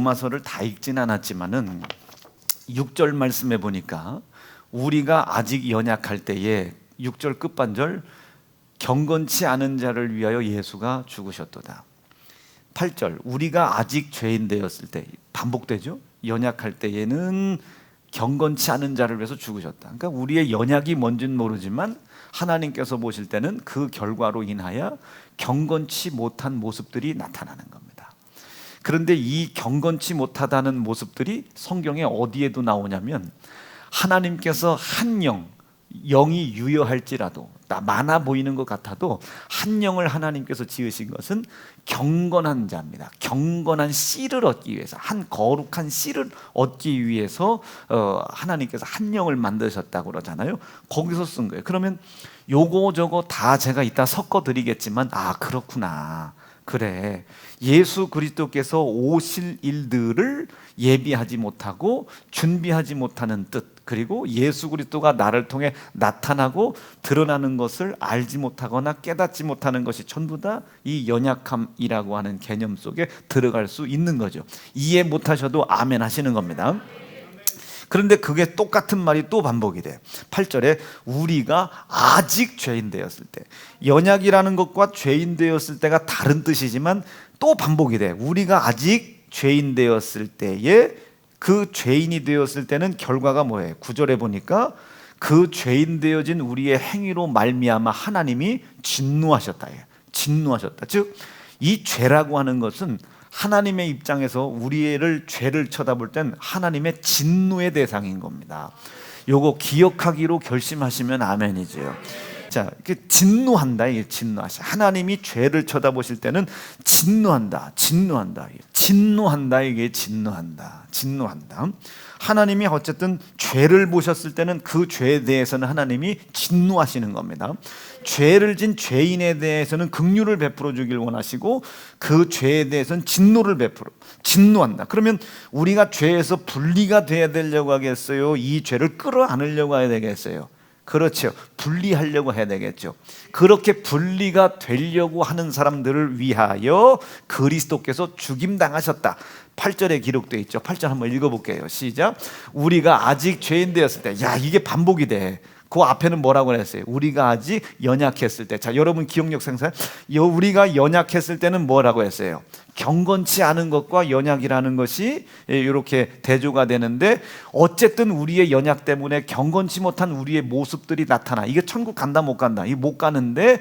로마서를 다 읽진 않았지만은 6절 말씀에 보니까 우리가 아직 연약할 때에 6절 끝반절 경건치 않은 자를 위하여 예수가 죽으셨도다. 8절 우리가 아직 죄인 되었을 때, 반복되죠. 연약할 때에는 경건치 않은 자를 위해서 죽으셨다. 그러니까 우리의 연약이 뭔지는 모르지만 하나님께서 보실 때는 그 결과로 인하여 경건치 못한 모습들이 나타나는 겁니다. 그런데 이 경건치 못하다는 모습들이 성경에 어디에도 나오냐면, 하나님께서 한 영이 유효할지라도 많아 보이는 것 같아도 한 영을 하나님께서 지으신 것은 경건한 자입니다. 경건한 씨를 얻기 위해서, 한 거룩한 씨를 얻기 위해서 하나님께서 한 영을 만드셨다고 그러잖아요. 거기서 쓴 거예요. 그러면 요거 저거 다 제가 이따 섞어 드리겠지만, 그렇구나, 그래, 예수 그리스도께서 오실 일들을 예비하지 못하고 준비하지 못하는 뜻, 그리고 예수 그리스도가 나를 통해 나타나고 드러나는 것을 알지 못하거나 깨닫지 못하는 것이 전부 다 이 연약함이라고 하는 개념 속에 들어갈 수 있는 거죠. 이해 못하셔도 아멘 하시는 겁니다. 그런데 그게 똑같은 말이 또 반복이 돼. 8절에 우리가 아직 죄인 되었을 때, 연약이라는 것과 죄인 되었을 때가 다른 뜻이지만 또 반복이 돼. 우리가 아직 죄인 되었을 때에, 그 죄인이 되었을 때는 결과가 뭐예요? 9절에 보니까 그 죄인 되어진 우리의 행위로 말미암아 하나님이 진노하셨다. 진노하셨다. 즉 이 죄라고 하는 것은 하나님의 입장에서 우리를 죄를 쳐다볼 땐 하나님의 진노의 대상인 겁니다. 요거 기억하기로 결심하시면 아멘이죠. 자, 진노한다. 이게 진노하시. 하나님이 죄를 쳐다보실 때는 진노한다. 진노한다. 이게 진노한다. 하나님이 어쨌든 죄를 보셨을 때는 그 죄에 대해서는 하나님이 진노하시는 겁니다. 죄를 진 죄인에 대해서는 긍휼을 베풀어 주길 원하시고, 그 죄에 대해서는 진노한다. 그러면 우리가 죄에서 분리가 돼야 되려고 하겠어요? 이 죄를 끌어안으려고 해야 되겠어요? 그렇죠. 분리하려고 해야 되겠죠. 그렇게 분리가 되려고 하는 사람들을 위하여 그리스도께서 죽임당하셨다. 8절에 기록되어 있죠. 8절 한번 읽어볼게요. 시작. 우리가 아직 죄인 되었을 때. 이게 반복이 돼. 그 앞에는 뭐라고 했어요? 우리가 아직 연약했을 때. 자, 여러분 기억력 생산. 우리가 연약했을 때는 뭐라고 했어요? 경건치 않은 것과 연약이라는 것이 이렇게 대조가 되는데, 어쨌든 우리의 연약 때문에 경건치 못한 우리의 모습들이 나타나. 이게 천국 간다 못 간다? 이게 못 가는데,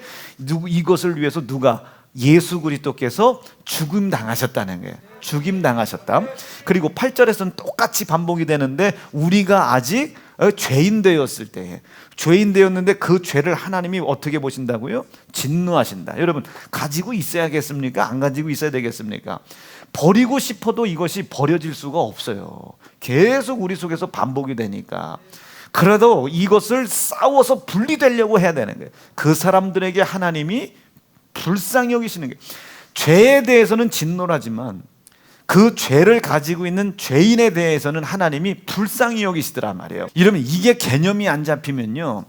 이것을 위해서 누가? 예수 그리스도께서 죽임당하셨다는 거예요. 죽임당하셨다. 그리고 8절에서는 똑같이 반복이 되는데, 우리가 아직 죄인 되었을 때, 죄인 되었는데 그 죄를 하나님이 어떻게 보신다고요? 진노하신다. 여러분, 가지고 있어야겠습니까? 안 가지고 있어야 되겠습니까? 버리고 싶어도 이것이 버려질 수가 없어요. 계속 우리 속에서 반복이 되니까. 그래도 이것을 싸워서 분리되려고 해야 되는 거예요. 그 사람들에게 하나님이 불쌍히 여기시는 게, 죄에 대해서는 진노라지만 그 죄를 가지고 있는 죄인에 대해서는 하나님이 불쌍히 여기시더란 말이에요. 이러면 이게 개념이 안 잡히면요,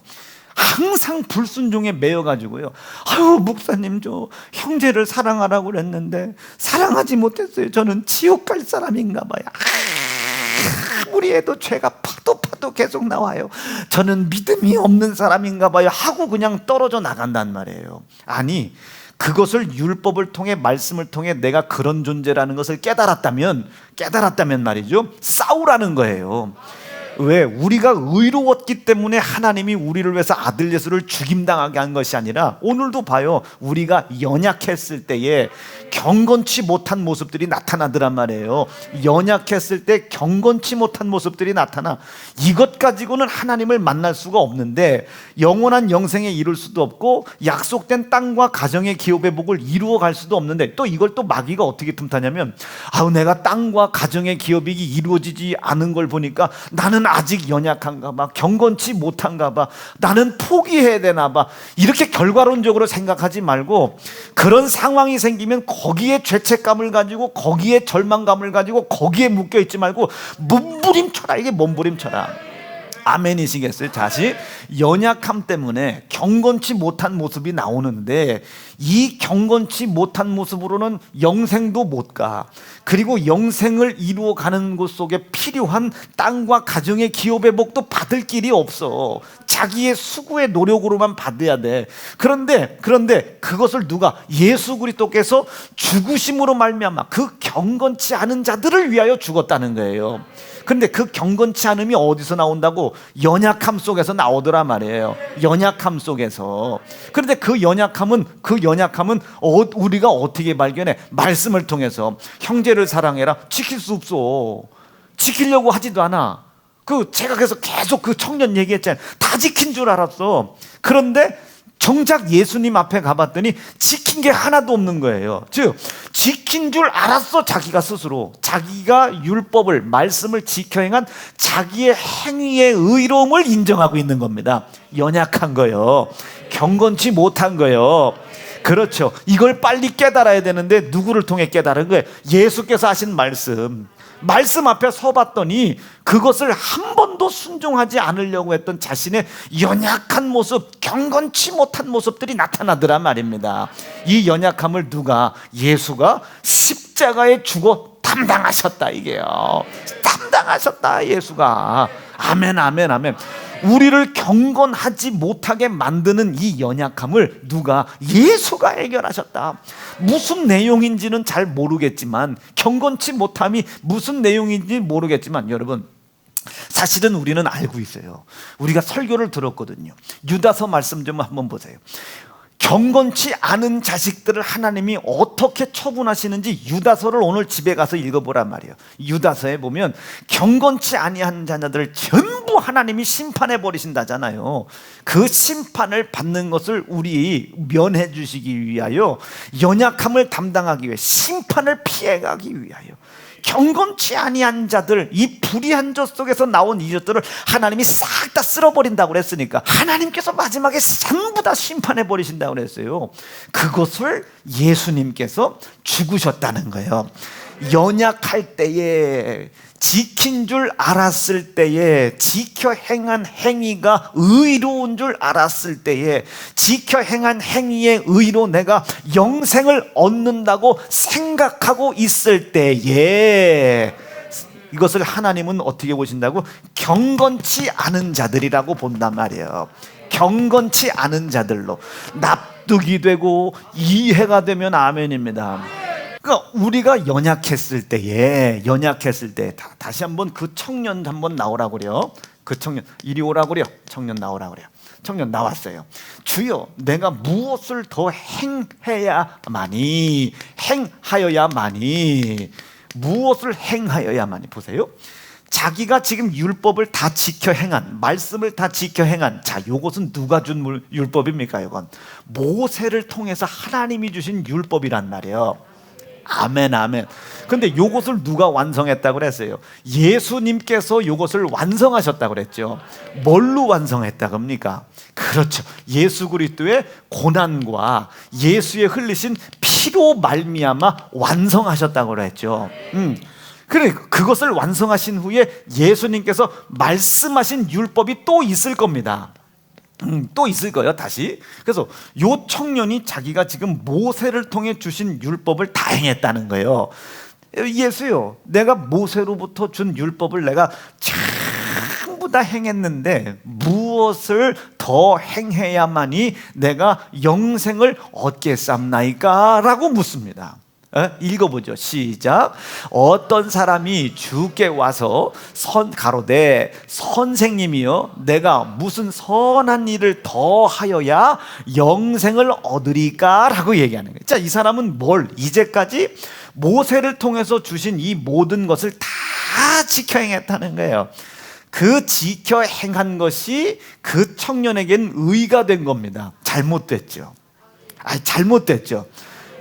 항상 불순종에 매여가지고요, 목사님 저 형제를 사랑하라고 그랬는데 사랑하지 못했어요. 저는 지옥 갈 사람인가 봐요. 우리 애도 죄가 파도 계속 나와요. 저는 믿음이 없는 사람인가 봐요 하고 그냥 떨어져 나간단 말이에요. 아니, 그것을 율법을 통해, 말씀을 통해 내가 그런 존재라는 것을 깨달았다면 말이죠, 싸우라는 거예요. 왜? 우리가 의로웠기 때문에 하나님이 우리를 위해서 아들 예수를 죽임당하게 한 것이 아니라, 오늘도 봐요, 우리가 연약했을 때에 경건치 못한 모습들이 나타나더란 말이에요. 연약했을 때 경건치 못한 모습들이 나타나. 이것 가지고는 하나님을 만날 수가 없는데, 영원한 영생에 이룰 수도 없고, 약속된 땅과 가정의 기업의 복을 이루어 갈 수도 없는데, 또 이걸 또 마귀가 어떻게 틈타냐면, 내가 땅과 가정의 기업이 이루어지지 않은 걸 보니까 나는 아직 연약한가 봐, 경건치 못한가 봐, 나는 포기해야 되나 봐, 이렇게 결과론적으로 생각하지 말고, 그런 상황이 생기면 거기에 죄책감을 가지고, 거기에 절망감을 가지고, 거기에 묶여 있지 말고 몸부림쳐라. 이게 몸부림쳐라. 아멘이시겠어요? 다시, 연약함 때문에 경건치 못한 모습이 나오는데 이 경건치 못한 모습으로는 영생도 못 가. 그리고 영생을 이루어가는 곳 속에 필요한 땅과 가정의 기업회복도 받을 길이 없어. 자기의 수고의 노력으로만 받아야 돼. 그런데 그것을 누가? 예수 그리스도께서 죽으심으로 말미암아 그 경건치 않은 자들을 위하여 죽었다는 거예요. 근데 그 경건치 않음이 어디서 나온다고? 연약함 속에서 나오더란 말이에요. 연약함 속에서. 그런데 그 연약함은 우리가 어떻게 발견해? 말씀을 통해서. 형제를 사랑해라. 지킬 수 없어. 지키려고 하지도 않아. 제가 계속 그 청년 얘기했잖아요. 다 지킨 줄 알았어. 그런데 정작 예수님 앞에 가봤더니 지킨 게 하나도 없는 거예요. 즉 지킨 줄 알았어. 자기가 스스로 자기가 율법을, 말씀을 지켜 행한 자기의 행위의 의로움을 인정하고 있는 겁니다. 연약한 거예요. 경건치 못한 거예요. 그렇죠. 이걸 빨리 깨달아야 되는데 누구를 통해 깨달은 거예요? 예수께서 하신 말씀 앞에 서봤더니 그것을 한 번도 순종하지 않으려고 했던 자신의 연약한 모습, 경건치 못한 모습들이 나타나더란 말입니다. 이 연약함을 누가? 예수가 십자가에 죽어 담당하셨다, 이게요. 담당하셨다, 예수가. 아멘, 아멘, 아멘. 우리를 경건하지 못하게 만드는 이 연약함을 누가? 예수가 해결하셨다. 무슨 내용인지는 잘 모르겠지만, 경건치 못함이 무슨 내용인지 모르겠지만, 여러분 사실은 우리는 알고 있어요. 우리가 설교를 들었거든요. 유다서 말씀 좀 한번 보세요. 경건치 않은 자식들을 하나님이 어떻게 처분하시는지 유다서를 오늘 집에 가서 읽어보란 말이에요. 유다서에 보면 경건치 아니한 자녀들을 전부 하나님이 심판해 버리신다잖아요. 그 심판을 받는 것을 우리 면해 주시기 위하여, 연약함을 담당하기 위해, 심판을 피해가기 위하여 경건치 아니한 자들, 이 불의한 자 속에서 나온 이것들을 하나님이 싹 다 쓸어버린다고 그랬으니까 하나님께서 마지막에 전부 다 심판해 버리신다고 그랬어요. 그것을 예수님께서 죽으셨다는 거예요. 연약할 때에, 지킨 줄 알았을 때에, 지켜 행한 행위가 의로운 줄 알았을 때에, 지켜 행한 행위의 의로 내가 영생을 얻는다고 생각하고 있을 때에, 이것을 하나님은 어떻게 보신다고? 경건치 않은 자들이라고 본단 말이에요. 경건치 않은 자들로 납득이 되고 이해가 되면 아멘입니다. 그러니까 우리가 연약했을 때에, 다시 한번 그 청년 한번 나오라고 그래요. 그 청년 이리 오라고 그래요. 청년 나오라고 그래요. 청년 나왔어요. 주여, 내가 무엇을 더 행하여야만이, 무엇을 행하여야만이. 보세요. 자기가 지금 율법을 다 지켜 행한, 말씀을 다 지켜 행한, 자, 요것은 누가 준 율법입니까? 이건 모세를 통해서 하나님이 주신 율법이란 말이에요. 아멘, 아멘. 근데 요것을 누가 완성했다고 그랬어요? 예수님께서 요것을 완성하셨다고 그랬죠. 뭘로 완성했다고 합니까? 그렇죠. 예수 그리스도의 고난과 예수의 흘리신 피로 말미암아 완성하셨다고 그랬죠. 그래, 그것을 완성하신 후에 예수님께서 말씀하신 율법이 또 있을 겁니다. 또 있을 거예요, 다시. 그래서 요 청년이 자기가 지금 모세를 통해 주신 율법을 다 행했다는 거예요. 예수요, 내가 모세로부터 준 율법을 내가 전부 다 행했는데 무엇을 더 행해야만이 내가 영생을 얻겠삼나이까? 라고 묻습니다. 읽어보죠. 시작. 어떤 사람이 주께 와서 가로되 선생님이여, 내가 무슨 선한 일을 더 하여야 영생을 얻으리까? 라고 얘기하는 거예요. 자, 이 사람은 이제까지 모세를 통해서 주신 이 모든 것을 다 지켜 행했다는 거예요. 그 지켜 행한 것이 그 청년에겐 의가 된 겁니다. 잘못됐죠. 잘못됐죠.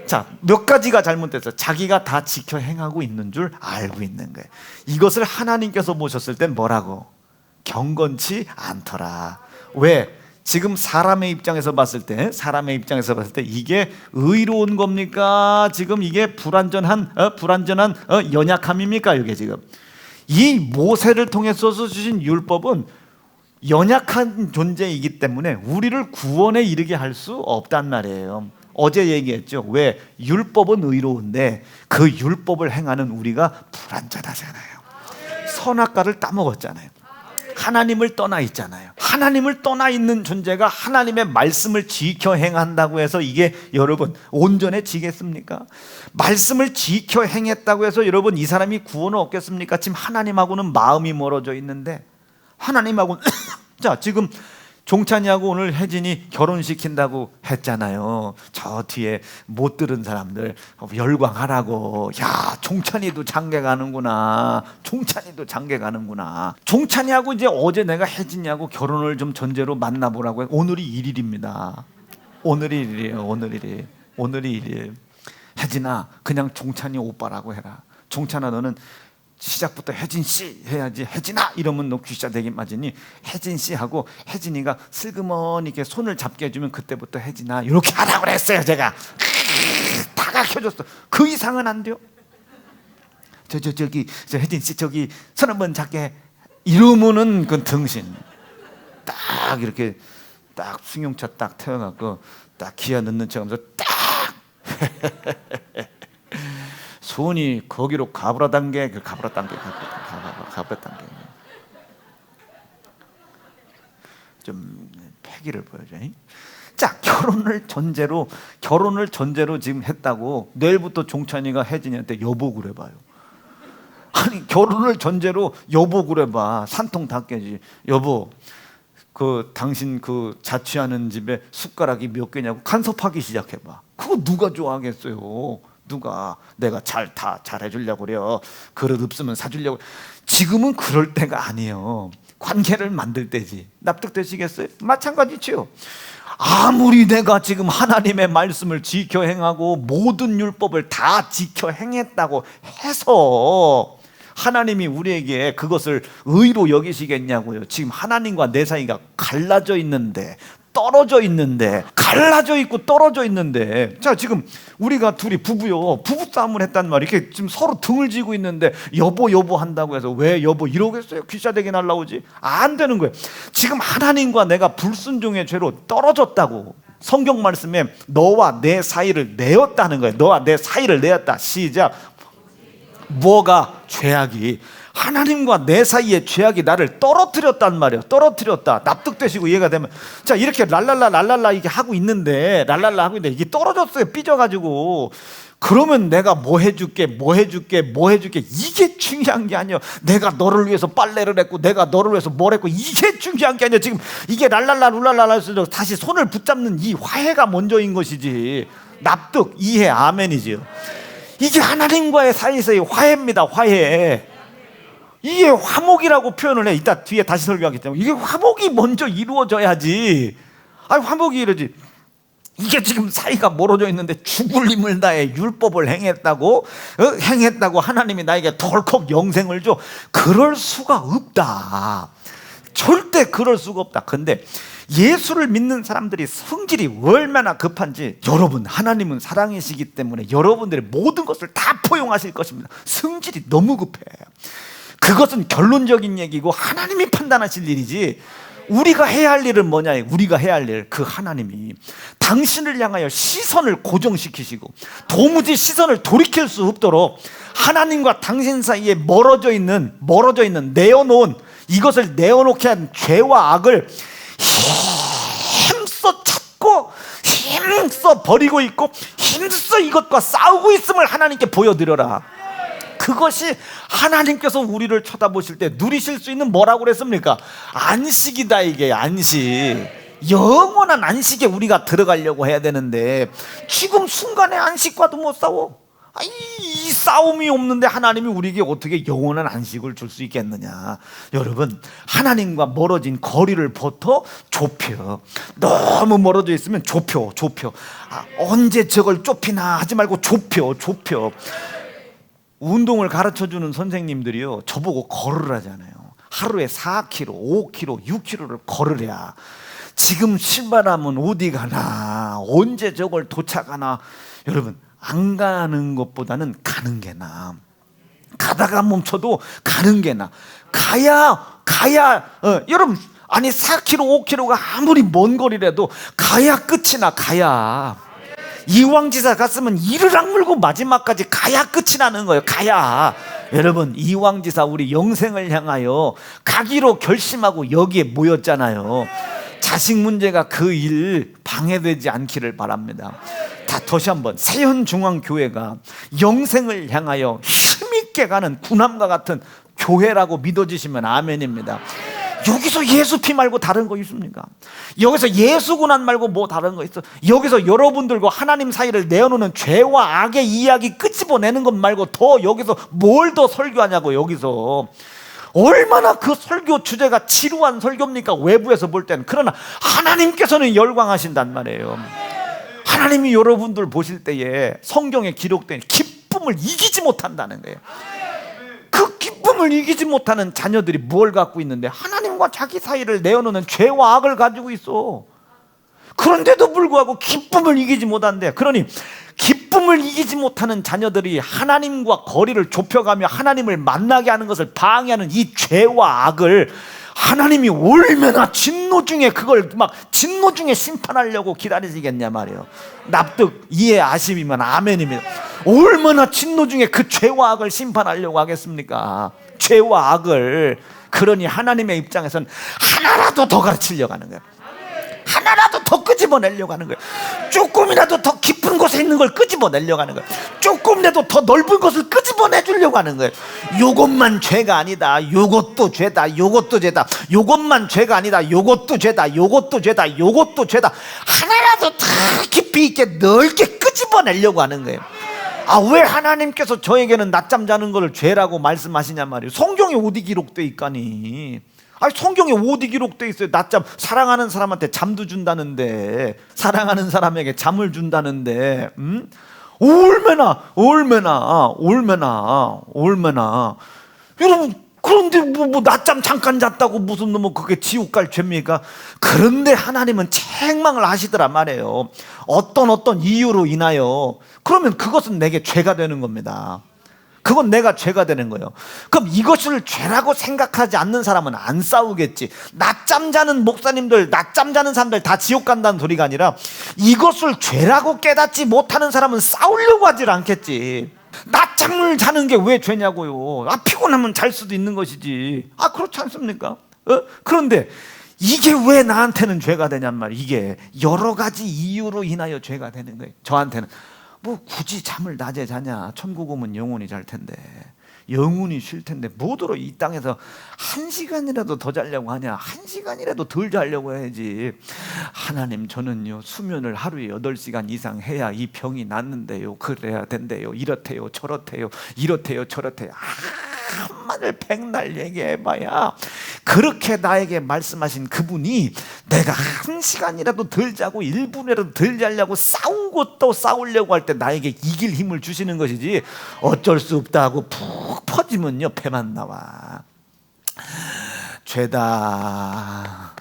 자, 몇 가지가 잘못됐어요. 자기가 다 지켜 행하고 있는 줄 알고 있는 거예요. 이것을 하나님께서 보셨을 땐 뭐라고? 경건치 않더라. 왜? 지금 사람의 입장에서 봤을 때 이게 의로운 겁니까? 지금 이게 불완전한 연약함입니까? 이게 지금 이 모세를 통해서 주신 율법은 연약한 존재이기 때문에 우리를 구원에 이르게 할 수 없단 말이에요. 어제 얘기했죠. 왜? 율법은 의로운데 그 율법을 행하는 우리가 불완전하잖아요. 선악과를 따먹었잖아요. 하나님을 떠나 있잖아요. 하나님을 떠나 있는 존재가 하나님의 말씀을 지켜 행한다고 해서 이게 여러분 온전해지겠습니까? 말씀을 지켜 행했다고 해서 여러분 이 사람이 구원을 얻겠습니까? 지금 하나님하고는 마음이 멀어져 있는데 하나님하고는 자, 지금 종찬이하고 오늘 혜진이 결혼시킨다고 했잖아요. 저 뒤에 못 들은 사람들 열광하라고. 야, 종찬이도 장계 가는구나. 종찬이도 장계 가는구나. 종찬이하고 이제 어제 내가 혜진이하고 결혼을 좀 전제로 만나보라고 해. 오늘이 1일입니다. 오늘이 1일이에요. 오늘이 1일. 혜진아, 그냥 종찬이 오빠라고 해라. 종찬아, 너는 시작부터 혜진씨 해야지. 혜진아 이러면 너 귀싸대기 맞으니 혜진씨 하고 혜진이가 슬그머니 이렇게 손을 잡게 해주면 그때부터 혜진아 이렇게 하라고 그랬어요. 제가 다 가르쳐줬어. 그 이상은 안 돼요. 저기 혜진씨 저기 손 한번 잡게 이러면은 그 등신 딱 이렇게 딱 승용차 딱 태워갖고 딱 기아 넣는 척하면서 딱 손이 거기로 가브라 단계, 가브라 단계 좀 패기를 보여줘. 자, 결혼을 전제로 지금 했다고 내일부터 종찬이가 혜진이한테 여보 그래봐요. 아니 결혼을 전제로 여보 그래봐. 산통 닦게지. 여보, 그 당신 그 자취하는 집에 숟가락이 몇 개냐고 간섭하기 시작해봐. 그거 누가 좋아하겠어요? 누가 내가 잘 해주려고 그래요. 그릇 없으면 사주려고. 지금은 그럴 때가 아니에요. 관계를 만들 때지. 납득되시겠어요? 마찬가지죠. 아무리 내가 지금 하나님의 말씀을 지켜 행하고 모든 율법을 다 지켜 행했다고 해서 하나님이 우리에게 그것을 의로 여기시겠냐고요. 지금 하나님과 내 사이가 갈라져 있는데, 떨어져 있는데, 갈라져 있고 떨어져 있는데, 자 지금 우리가 둘이 부부요, 부부싸움을 했단 말이에요. 이렇게 지금 서로 등을 지고 있는데 여보 한다고 해서 왜 여보 이러겠어요? 귀싸대기 날라오지? 안 되는 거예요. 지금 하나님과 내가 불순종의 죄로 떨어졌다고 성경 말씀에 너와 내 사이를 내었다는 거예요. 너와 내 사이를 내었다. 시작. 뭐가? 죄악이. 하나님과 내 사이에 죄악이 나를 떨어뜨렸단 말이에요. 떨어뜨렸다. 납득되시고 이해가 되면, 자 이렇게 랄랄라 이게 하고 있는데 이게 떨어졌어요. 삐져가지고. 그러면 내가 뭐 해줄게 이게 중요한 게 아니에요. 내가 너를 위해서 빨래를 했고 내가 너를 위해서 뭘 했고 이게 중요한 게 아니에요. 지금 이게 랄랄라 해서 다시 손을 붙잡는 이 화해가 먼저인 것이지. 납득, 이해, 아멘이지요. 이게 하나님과의 사이에서의 화해입니다. 화해. 이게 화목이라고 표현을 해. 이따 뒤에 다시 설교하기 때문에 이게 화목이 먼저 이루어져야지. 아니 화목이 이러지. 이게 지금 사이가 멀어져 있는데 죽을 힘을 다해 율법을 행했다고 하나님이 나에게 덜컥 영생을 줘. 그럴 수가 없다. 절대 그럴 수가 없다. 근데 예수를 믿는 사람들이 성질이 얼마나 급한지, 여러분 하나님은 사랑이시기 때문에 여러분들의 모든 것을 다 포용하실 것입니다. 성질이 너무 급해. 그것은 결론적인 얘기고 하나님이 판단하실 일이지, 우리가 해야 할 일은 뭐냐? 우리가 해야 할 일, 그 하나님이 당신을 향하여 시선을 고정시키시고 도무지 시선을 돌이킬 수 없도록 하나님과 당신 사이에 멀어져 있는 내어놓은, 이것을 내어놓게 한 죄와 악을 힘써 찾고 힘써 버리고 있고 힘써 이것과 싸우고 있음을 하나님께 보여드려라. 그것이 하나님께서 우리를 쳐다보실 때 누리실 수 있는 뭐라고 그랬습니까? 안식이다. 이게 안식. 영원한 안식에 우리가 들어가려고 해야 되는데 지금 순간의 안식과도 못 싸워. 이 싸움이 없는데 하나님이 우리에게 어떻게 영원한 안식을 줄 수 있겠느냐. 여러분, 하나님과 멀어진 거리를 버터 좁혀. 너무 멀어져 있으면 좁혀. 언제 저걸 좁히나 하지 말고 좁혀. 운동을 가르쳐주는 선생님들이요, 저보고 걸으라잖아요. 하루에 4km, 5km, 6km를 걸으랴. 지금 출발하면 어디 가나, 언제 저걸 도착하나. 여러분, 안 가는 것보다는 가는 게 나아. 가다가 멈춰도 가는 게 나아. 가야 여러분 아니 4km, 5km가 아무리 먼 거리라도 가야 끝이 나. 가야. 이왕지사 갔으면 이를 악물고 마지막까지 가야 끝이 나는 거예요. 가야. 여러분, 이왕지사 우리 영생을 향하여 가기로 결심하고 여기에 모였잖아요. 자식 문제가 그 일 방해되지 않기를 바랍니다. 자, 다시 한번 세현중앙교회가 영생을 향하여 힘있게 가는 군함과 같은 교회라고 믿어지시면 아멘입니다. 여기서 예수 피 말고 다른 거 있습니까? 여기서 예수 군한 말고 뭐 다른 거 있어? 여기서 여러분들과 하나님 사이를 내어놓는 죄와 악의 이야기 끄집어내는 것 말고 더 여기서 뭘 더 설교하냐고. 여기서 얼마나 그 설교 주제가 지루한 설교입니까? 외부에서 볼 때는. 그러나 하나님께서는 열광하신단 말이에요. 하나님이 여러분들 보실 때에 성경에 기록된 기쁨을 이기지 못한다는 거예요. 그 기쁨을 이기지 못하는 자녀들이 뭘 갖고 있는데 하나님과 자기 사이를 내어놓는 죄와 악을 가지고 있어. 그런데도 불구하고 기쁨을 이기지 못한대. 그러니 기쁨을 이기지 못하는 자녀들이 하나님과 거리를 좁혀가며 하나님을 만나게 하는 것을 방해하는 이 죄와 악을 하나님이 얼마나 진노 중에 그걸 막 진노 중에 심판하려고 기다리시겠냐 말이에요. 납득, 이해, 아심이면 아멘입니다. 얼마나 진노 중에 그 죄와 악을 심판하려고 하겠습니까? 죄와 악을. 그러니 하나님의 입장에서는 하나라도 더 가르치려고 하는 거예요. 하나라도 더 끄집어내려고 하는 거예요. 조금이라도 더 깊은 곳에 있는 걸 끄집어내려고 하는 거예요. 조금이라도 더 넓은 곳을 끄집어내주려고 하는 거예요. 요것만 죄가 아니다. 요것도 죄다. 요것도 죄다. 요것만 죄가 아니다. 요것도 죄다. 요것도 죄다. 요것도 죄다. 하나라도 더 깊이 있게 넓게 끄집어내려고 하는 거예요. 아, 왜 하나님께서 저에게는 낮잠 자는 걸 죄라고 말씀하시냐 말이에요. 성경에 어디 기록돼 있까니? 아니, 성경에 어디 기록돼 있어요? 낮잠, 사랑하는 사람한테 잠도 준다는데, 사랑하는 사람에게 잠을 준다는데, 얼마나 여러분, 그런데 뭐 낮잠 잠깐 잤다고 무슨 뭐 그게 지옥 갈 죄입니까? 그런데 하나님은 책망을 하시더란 말이에요. 어떤 이유로 인하여. 그러면 그것은 내게 죄가 되는 겁니다. 그건 내가 죄가 되는 거예요. 그럼 이것을 죄라고 생각하지 않는 사람은 안 싸우겠지. 낮잠 자는 목사님들, 낮잠 자는 사람들 다 지옥 간다는 소리가 아니라 이것을 죄라고 깨닫지 못하는 사람은 싸우려고 하질 않겠지. 낮잠을 자는 게 왜 죄냐고요. 아, 피곤하면 잘 수도 있는 것이지. 아, 그렇지 않습니까? 그런데 이게 왜 나한테는 죄가 되냔 말이에요. 이게 여러 가지 이유로 인하여 죄가 되는 거예요. 저한테는 뭐 굳이 잠을 낮에 자냐? 천국 오면 영원히 잘 텐데, 영원히 쉴 텐데 뭐더러 이 땅에서 1시간이라도 더 자려고 하냐? 1시간이라도 덜 자려고 해야지. 하나님, 저는요 수면을 하루에 8시간 이상 해야 이 병이 낫는데요. 그래야 된대요. 이렇대요 저렇대요. 이렇대요 저렇대요. 한마늘 백날 얘기해봐야 그렇게 나에게 말씀하신 그분이 내가 1시간이라도 덜 자고 1분이라도 덜 자려고 싸우고 또 싸우려고 할 때 나에게 이길 힘을 주시는 것이지, 어쩔 수 없다 하고 푹 퍼지면요 배만 나와. 죄다.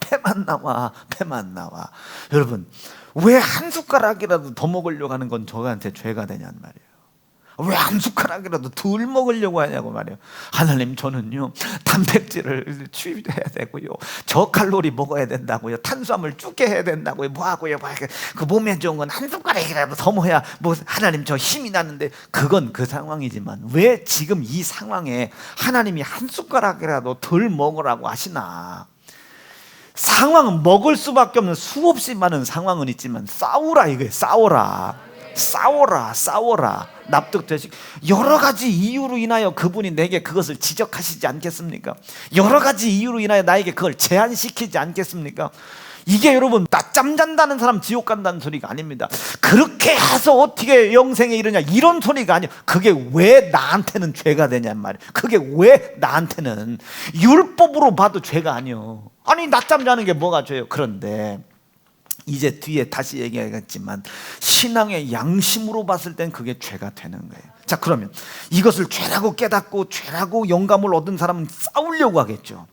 배만 나와. 여러분, 왜 한 숟가락이라도 더 먹으려고 하는 건 저한테 죄가 되냔 말이에요. 왜 한 숟가락이라도 덜 먹으려고 하냐고 말이에요. 하나님, 저는요 단백질을 취해야 되고요, 저칼로리 먹어야 된다고요, 탄수화물 죽게 해야 된다고요, 뭐하고요, 그 몸에 좋은 건 한 숟가락이라도 더 먹어야 뭐 하나님 저 힘이 나는데, 그건 그 상황이지만 왜 지금 이 상황에 하나님이 한 숟가락이라도 덜 먹으라고 하시나? 상황은 먹을 수밖에 없는 수없이 많은 상황은 있지만 싸우라 이거예요. 싸워라. 납득되시고, 여러 가지 이유로 인하여 그분이 내게 그것을 지적하시지 않겠습니까? 여러 가지 이유로 인하여 나에게 그걸 제한시키지 않겠습니까? 이게 여러분 낮잠 잔다는 사람 지옥 간다는 소리가 아닙니다. 그렇게 해서 어떻게 영생에 이르냐 이런 소리가 아니에요. 그게 왜 나한테는 죄가 되냔 말이에요. 그게 왜 나한테는 율법으로 봐도 죄가 아니에요. 아니, 낮잠 자는 게 뭐가 죄예요? 그런데 이제 뒤에 다시 얘기하겠지만 신앙의 양심으로 봤을 땐 그게 죄가 되는 거예요. 자, 그러면 이것을 죄라고 깨닫고 죄라고 영감을 얻은 사람은 싸우려고 하겠죠.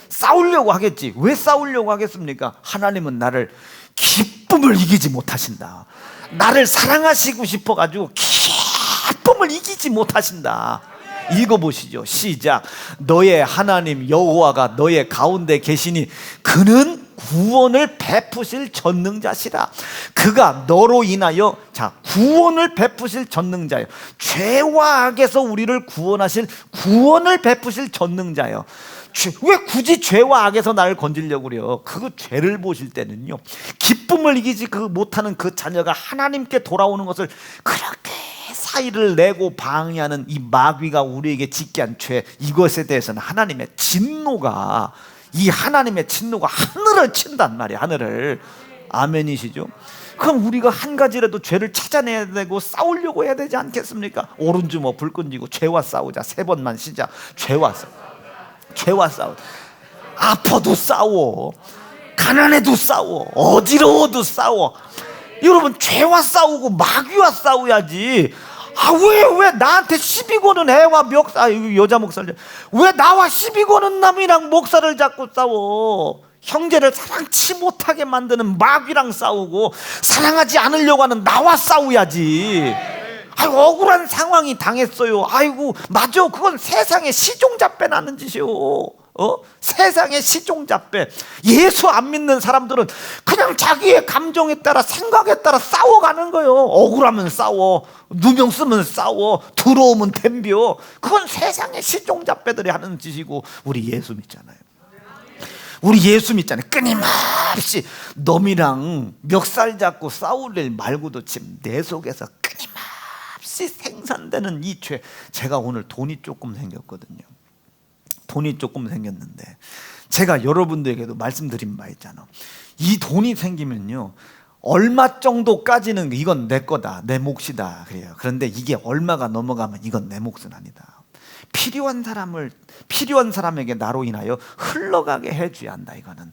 싸우려고 하겠지. 왜 싸우려고 하겠습니까? 하나님은 나를 기쁨을 이기지 못하신다. 나를 사랑하시고 싶어가지고 기쁨을 이기지 못하신다. 읽어보시죠. 시작. 너의 하나님 여호와가 너의 가운데 계시니 그는 구원을 베푸실 전능자시라. 그가 너로 인하여, 자, 구원을 베푸실 전능자요, 죄와 악에서 우리를 구원하실 구원을 베푸실 전능자요. 왜 굳이 죄와 악에서 나를 건지려고 그래요? 그 죄를 보실 때는요, 기쁨을 이기지 못하는 그 자녀가 하나님께 돌아오는 것을 그렇게 사이를 내고 방해하는 이 마귀가 우리에게 짓게 한 죄, 이것에 대해서는 하나님의 진노가, 이 하나님의 진노가 하늘을 친단 말이에요. 하늘을. 아멘이시죠? 그럼 우리가 한 가지라도 죄를 찾아내야 되고 싸우려고 해야 되지 않겠습니까? 오른주먹 불 끈지고 죄와 싸우자. 3번만 시작. 죄와 싸워. 아파도 싸워. 가난해도 싸워. 어지러워도 싸워. 여러분, 죄와 싸우고 마귀와 싸워야지. 왜 나한테 시비 거는 애와 여자 목사를, 왜 나와 시비 거는 남이랑 목사를 잡고 싸워? 형제를 사랑치 못하게 만드는 마귀랑 싸우고, 사랑하지 않으려고 하는 나와 싸워야지. 억울한 상황이 당했어요. 아이고, 맞아, 그건 세상에 시종잡배 나는 짓이요. 세상의 시종잡배. 예수 안 믿는 사람들은 그냥 자기의 감정에 따라, 생각에 따라 싸워가는 거예요. 억울하면 싸워, 누명 쓰면 싸워, 더러우면 덤벼. 그건 세상의 시종잡배들이 하는 짓이고, 우리 예수 믿잖아요. 끊임없이 놈이랑 멱살 잡고 싸울 일 말고도 지금 내 속에서 끊임없이 생산되는 이 죄. 제가 오늘 돈이 조금 생겼거든요. 돈이 조금 생겼는데 제가 여러분들에게도 말씀드린 바 있잖아. 이 돈이 생기면요, 얼마 정도까지는 이건 내 거다, 내 몫이다 그래요. 그런데 이게 얼마가 넘어가면 이건 내 몫은 아니다. 필요한 사람에게 나로 인하여 흘러가게 해줘야 한다. 이거는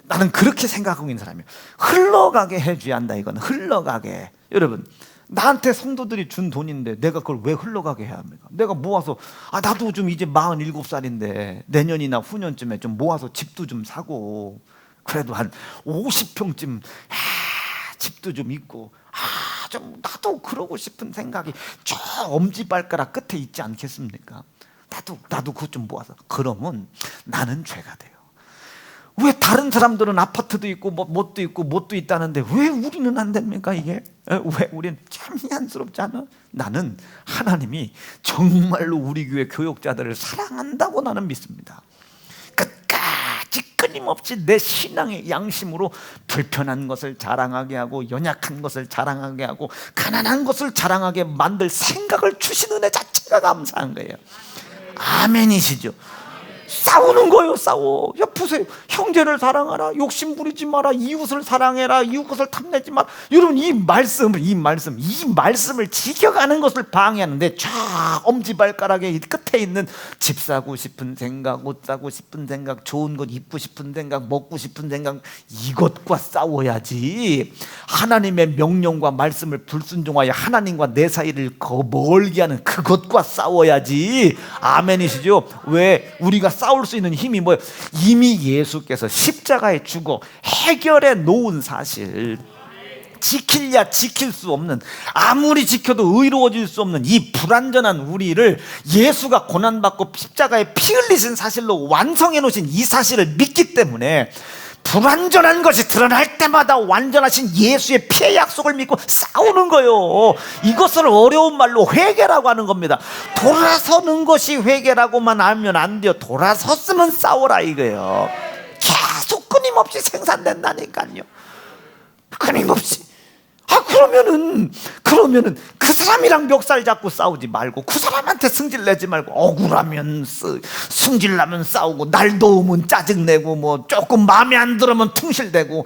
나는 그렇게 생각하고 있는 사람이에요. 흘러가게 해줘야 한다. 이거는 흘러가게. 여러분, 나한테 성도들이 준 돈인데 내가 그걸 왜 흘러가게 해야 합니까? 내가 모아서, 나도 좀 이제 47살인데 내년이나 후년쯤에 좀 모아서 집도 좀 사고, 그래도 한 50평쯤 집도 좀 있고, 좀 나도 그러고 싶은 생각이 저 엄지발가락 끝에 있지 않겠습니까? 나도 그것 좀 모아서. 그러면 나는 죄가 돼요. 왜 다른 사람들은 아파트도 있고 뭣도 있고 뭣도 있다는데 왜 우리는 안 됩니까? 이게 왜 우리는 참 희한스럽지 않아? 나는 하나님이 정말로 우리 교회 교역자들을 사랑한다고 나는 믿습니다. 끝까지 끊임없이 내 신앙의 양심으로 불편한 것을 자랑하게 하고, 연약한 것을 자랑하게 하고, 가난한 것을 자랑하게 만들 생각을 주신 은혜 자체가 감사한 거예요. 아멘이시죠? 싸우는 거예요. 싸워. 보세요. 형제를 사랑하라, 욕심 부리지 마라, 이웃을 사랑해라, 이웃것을 탐내지 마라. 여러분, 이 말씀을 지켜가는 것을 방해하는데, 쫙 엄지발가락의 끝에 있는 집 사고 싶은 생각, 옷 사고 싶은 생각, 좋은 것 입고 싶은 생각, 먹고 싶은 생각, 이것과 싸워야지. 하나님의 명령과 말씀을 불순종하여 하나님과 내 사이를 멀게 하는 그것과 싸워야지. 아멘이시죠? 왜 우리가 싸울 수 있는 힘이 뭐예요? 이미 예수께서 십자가에 죽어 해결해 놓은 사실, 지킬랴 지킬 수 없는, 아무리 지켜도 의로워질 수 없는 이 불완전한 우리를 예수가 고난받고 십자가에 피 흘리신 사실로 완성해 놓으신 이 사실을 믿기 때문에, 불완전한 것이 드러날 때마다 완전하신 예수의 피의 약속을 믿고 싸우는 거예요. 이것을 어려운 말로 회개라고 하는 겁니다. 돌아서는 것이 회개라고만 알면 안 돼요. 돌아섰으면 싸워라 이거예요. 계속 끊임없이 생산된다니까요. 끊임없이. 그러면은 그 사람이랑 멱살 잡고 싸우지 말고, 그 사람한테 승질 내지 말고, 억울하면 승질나면 싸우고, 날 도우면 짜증내고, 조금 마음에 안 들으면 퉁실대고,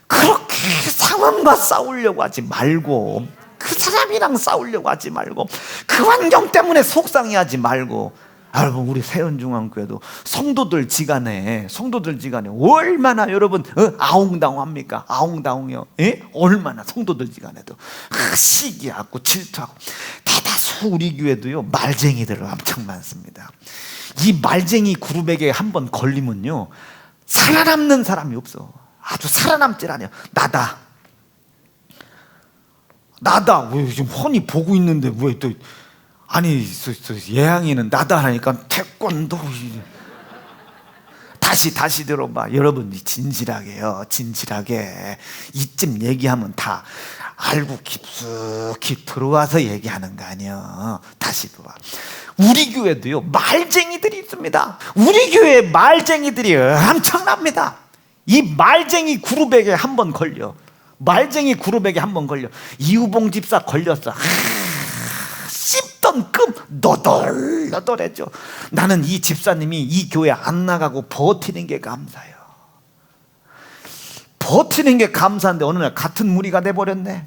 그렇게 상황과 싸우려고 하지 말고, 그 사람이랑 싸우려고 하지 말고, 그 환경 때문에 속상해하지 말고. 여러분, 우리 세연중앙교회도 성도들 지간에 얼마나 여러분 아웅다웅합니까? 아웅다웅이요. 얼마나 성도들 지간에도 시기하고 질투하고. 대다수 우리 교회도요, 말쟁이들 엄청 많습니다. 이 말쟁이 그룹에게 한번 걸리면요, 살아남는 사람이 없어. 아주 살아남질 않아요. 나다. 왜 지금 훤히 보고 있는데 왜 또 아니 예양이는 나다 하니까 태권도. 다시 들어봐. 여러분 진실하게요. 진실하게 이쯤 얘기하면 다 알고 깊숙이 들어와서 얘기하는 거 아니에요. 다시 들어와. 우리 교회도요 말쟁이들이 있습니다. 우리 교회 말쟁이들이 엄청납니다. 이 말쟁이 그룹에게 한번 걸려. 말쟁이 그룹에게 한번 걸려. 이우봉 집사 걸렸어. 씹던 끔 너덜너덜해져. 나는 이 집사님이 이 교회 안 나가고 버티는 게 감사해요. 버티는 게 감사한데 어느 날 같은 무리가 돼버렸네.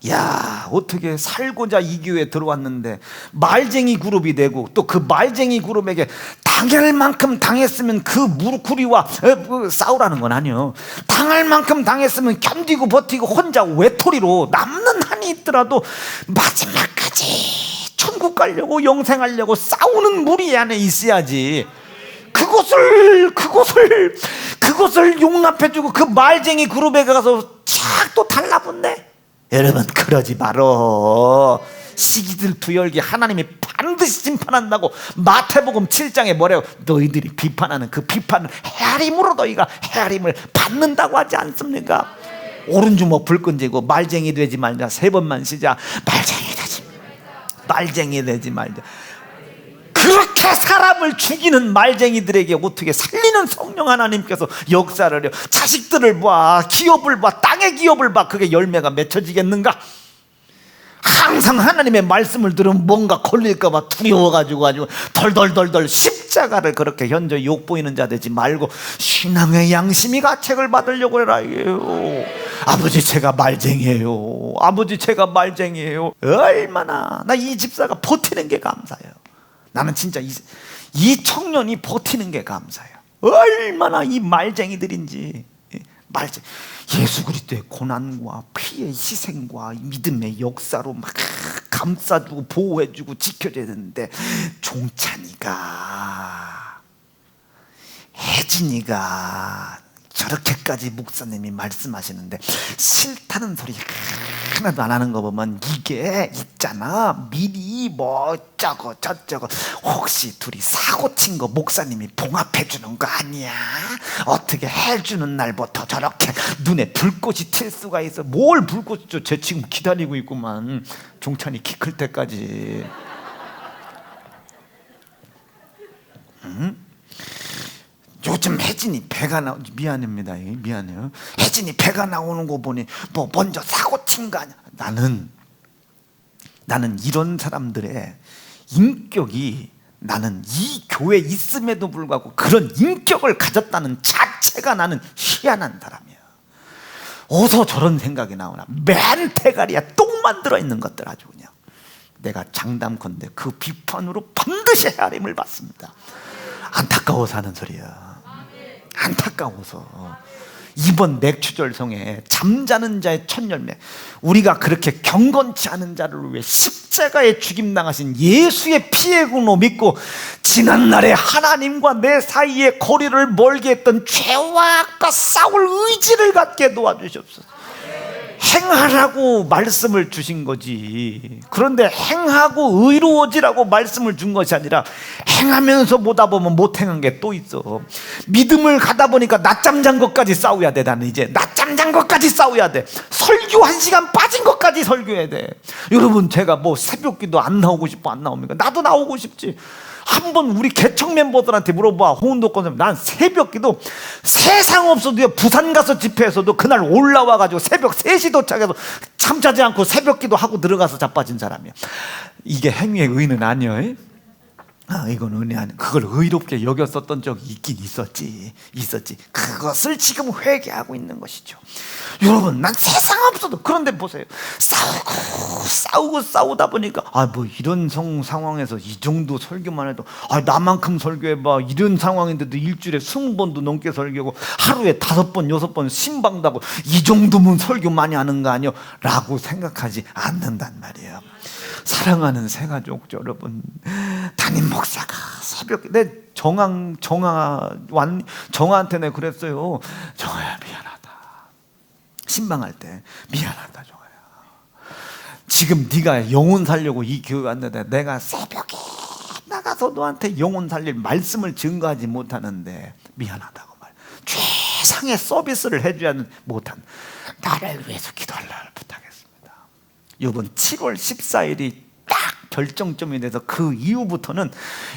야, 어떻게 살고자 이 교회에 들어왔는데 말쟁이 그룹이 되고, 또 그 말쟁이 그룹에게 당할 만큼 당했으면 그 무리와 싸우라는 건 아니에요. 당할 만큼 당했으면 견디고 버티고 혼자 외톨이로 남는 한이 있더라도 마지막까지 천국 가려고 영생하려고 싸우는 무리 안에 있어야지. 그것을 용납해주고 그 말쟁이 그룹에 가서 착 또 달라붙네. 여러분 그러지 말어. 시기들 두열기 하나님이 반드시 심판한다고 마태복음 7장에 뭐래요? 너희들이 비판하는 그 비판을 헤아림으로 너희가 헤아림을 받는다고 하지 않습니까? 오른주먹 불끈 쥐고 말쟁이 되지 말자. 3번만 쉬자. 말쟁이 되지 말자. 그렇게 사람을 죽이는 말쟁이들에게 어떻게 살리는 성령 하나님께서 역사를 해요. 자식들을 봐, 기업을 봐, 땅의 기업을 봐. 그게 열매가 맺혀지겠는가? 항상 하나님의 말씀을 들으면 뭔가 걸릴까 봐 두려워가지고 덜덜덜덜 십자가를 그렇게 현저히 욕보이는 자 되지 말고 신앙의 양심이 가책을 받으려고 해라 이게요. 아버지 제가 말쟁이에요. 아버지 제가 말쟁이에요. 얼마나 나 이 집사가 버티는 게 감사해요. 나는 진짜 이 청년이 버티는 게 감사해요. 얼마나 이 말쟁이들인지. 예수 그리스도의 고난과 피의 희생과 믿음의 역사로 막 감싸주고 보호해주고 지켜줘야 되는데, 종찬이가 혜진이가 저렇게까지 목사님이 말씀하시는데 싫다는 소리 하나도 안 하는 거 보면 이게 있잖아. 미리 뭐 어쩌고 저쩌고 혹시 둘이 사고 친 거 목사님이 봉합해 주는 거 아니야? 어떻게 해주는 날부터 저렇게 눈에 불꽃이 튈 수가 있어? 뭘 불꽃이 죠? 쟤 지금 기다리고 있구만. 종찬이 키 클 때까지. 요즘 혜진이 배가 미안합니다. 미안해요. 혜진이 배가 나오는 거 보니 뭐 먼저 사고 친 거 아니야? 나는 이런 사람들의 인격이, 나는 이 교회에 있음에도 불구하고 그런 인격을 가졌다는 자체가 나는 희한한 사람이야. 어서 저런 생각이 나오나? 맨 대가리에 똥만 들어있는 것들 아주 그냥. 내가 장담컨대 그 비판으로 반드시 헤아림을 받습니다. 안타까워서 하는 소리야. 안타까워서. 이번 맥추절성에 잠자는 자의 첫 열매, 우리가 그렇게 경건치 않은 자를 위해 십자가에 죽임당하신 예수의 피의 공로 믿고 지난날에 하나님과 내 사이에 거리를 멀게 했던 죄와 악과 싸울 의지를 갖게 도와주시옵소서. 행하라고 말씀을 주신 거지. 그런데 행하고 의로워지라고 말씀을 준 것이 아니라 행하면서 보다 보면 못 행한 게 또 있어. 믿음을 가다 보니까 낮잠 잔 것까지 싸워야 돼. 나는 이제 낮잠 잔 것까지 싸워야 돼. 설교 1시간 빠진 것까지 설교해야 돼. 여러분 제가 뭐 새벽기도 안 나오고 싶어 안 나옵니까? 나도 나오고 싶지. 한번 우리 개척 멤버들한테 물어봐. 홍은도권 난 새벽기도 세상 없어도 부산 가서 집회에서도 그날 올라와가지고 새벽 3시 도착해서 잠자지 않고 새벽기도 하고 들어가서 자빠진 사람이야. 이게 행위의 의는 아니야. 이건 은혜 아니야. 그걸 의롭게 여겼었던 적이 있긴 있었지. 그것을 지금 회개하고 있는 것이죠. 여러분 난 세상 없어도. 그런데 보세요. 싸우다 보니까 뭐 이런 상황에서 이 정도 설교만 해도 나만큼 설교해봐. 이런 상황인데도 일주일에 20번도 넘게 설교하고 하루에 5번 6번 신방다고 이 정도면 설교 많이 하는 거 아니야? 라고 생각하지 않는단 말이에요. 사랑하는 새가족 여러분, 담임 목사가 새벽에 내 정아한테 내가 그랬어요. 정아야 미안하다. 신방할 때 미안하다 정아야. 지금 네가 영혼 살려고 이 교회 왔는데 내가 새벽에 나가서 너한테 영혼 살릴 말씀을 증거하지 못하는데 미안하다고 말. 최상의 서비스를 해줘야 못한 나를 위해서 기도하라 부탁했습니다. 이번 7월 14일이 딱 결정점이 돼서 그 이후부터는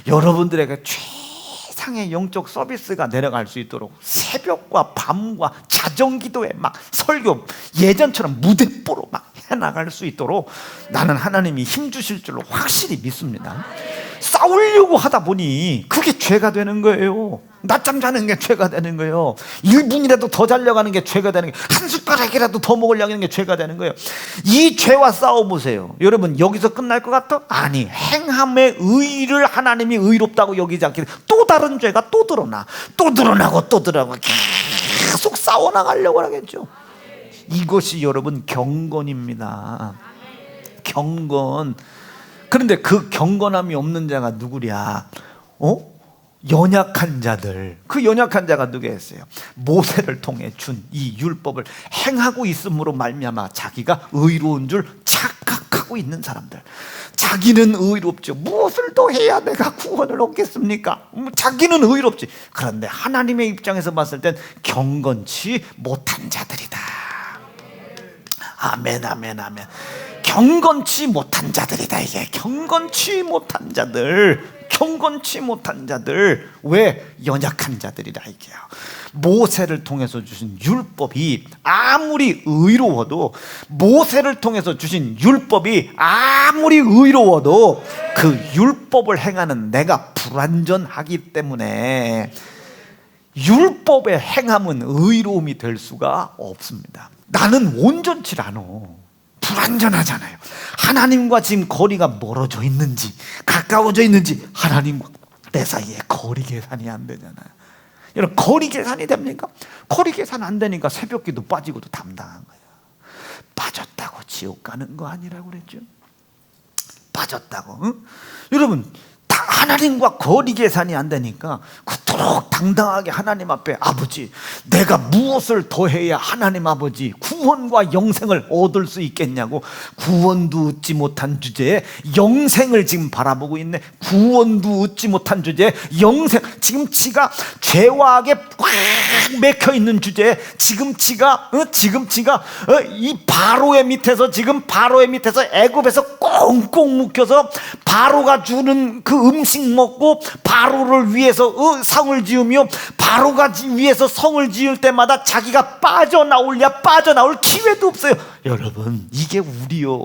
여러분들에게 최상의 영적 서비스가 내려갈 수 있도록 새벽과 밤과 자정기도에 막 설교 예전처럼 무대뽀로 막 해나갈 수 있도록 나는 하나님이 힘주실 줄로 확실히 믿습니다. 싸우려고 하다 보니 그게 죄가 되는 거예요. 낮잠 자는 게 죄가 되는 거예요. 1분이라도 더 자려고 하는 게 죄가 되는 거예요. 한 숟가락이라도 더 먹으려고 하는 게 죄가 되는 거예요. 이 죄와 싸워보세요. 여러분 여기서 끝날 것 같아? 아니, 행함의 의를 하나님이 의롭다고 여기지 않기 때문에 또 다른 죄가 또 드러나, 또 드러나고 또 드러나고 계속 싸워나가려고 하겠죠. 이것이 여러분 경건입니다. 경건. 그런데 그 경건함이 없는 자가 누구랴? 연약한 자들. 그 연약한 자가 누구였어요? 모세를 통해 준 이 율법을 행하고 있음으로 말미암아 자기가 의로운 줄 착각하고 있는 사람들. 자기는 의롭죠. 무엇을 더 해야 내가 구원을 얻겠습니까? 자기는 의롭지. 그런데 하나님의 입장에서 봤을 땐 경건치 못한 자들이다. 아멘, 아멘, 아멘. 경건치 못한 자들이다. 이게 경건치 못한 자들, 경건치 못한 자들. 왜? 연약한 자들이다 이게요. 모세를 통해서 주신 율법이 아무리 의로워도, 모세를 통해서 주신 율법이 아무리 의로워도 그 율법을 행하는 내가 불완전하기 때문에 율법의 행함은 의로움이 될 수가 없습니다. 나는 온전치 않아. 불완전하잖아요. 하나님과 지금 거리가 멀어져 있는지 가까워져 있는지 하나님과 내 사이에 거리 계산이 안 되잖아요. 여러분, 거리 계산이 됩니까? 거리 계산 안 되니까 새벽기도 빠지고도 담당한 거예요. 빠졌다고 지옥 가는 거 아니라고 그랬죠? 빠졌다고. 응? 여러분, 하나님과 거리 계산이 안 되니까 그토록 당당하게 하나님 앞에 아버지, 내가 무엇을 더해야 하나님 아버지 구원과 영생을 얻을 수 있겠냐고, 구원도 얻지 못한 주제에 영생을 지금 바라보고 있네. 구원도 얻지 못한 주제에 영생. 지금 지가 죄와 악에 꽉 맥혀 있는 주제에 지금 지가 이 바로의 밑에서, 지금 바로의 밑에서 애굽에서 꽁꽁 묶여서 바로가 주는 그 음식 먹고 바로를 위해서 성을 지으며, 바로가 위해서 성을 지을 때마다 자기가 빠져나올 기회도 없어요. 여러분, 이게 우리요.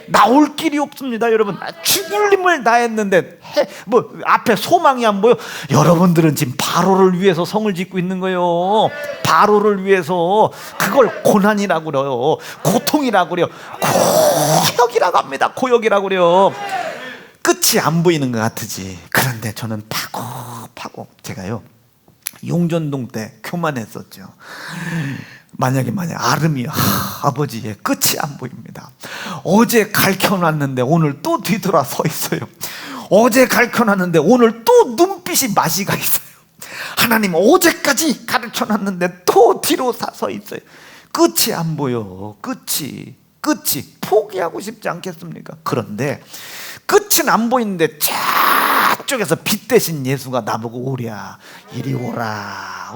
나올 길이 없습니다. 여러분, 죽을 힘을 다했는데 앞에 소망이 안 보여. 여러분들은 지금 바로를 위해서 성을 짓고 있는 거예요. 바로를 위해서. 그걸 고난이라고 그래요. 고통이라고 그래요. 고역이라고 합니다. 고역이라고 그래요. 끝이 안 보이는 것 같으지. 그런데 저는 파고 제가요 용전동 때 교만했었죠. 만약 아름이 아버지의 끝이 안 보입니다. 어제 가르쳐놨는데 오늘 또 뒤돌아 서 있어요. 어제 가르쳐놨는데 오늘 또 눈빛이 마시가 있어요. 하나님, 어제까지 가르쳐놨는데 또 뒤로 서 있어요. 끝이 안 보여. 끝이 포기하고 싶지 않겠습니까? 그런데 끝은 안 보이는데 저쪽에서 빛 대신 예수가 나보고 오랴, 이리 오라.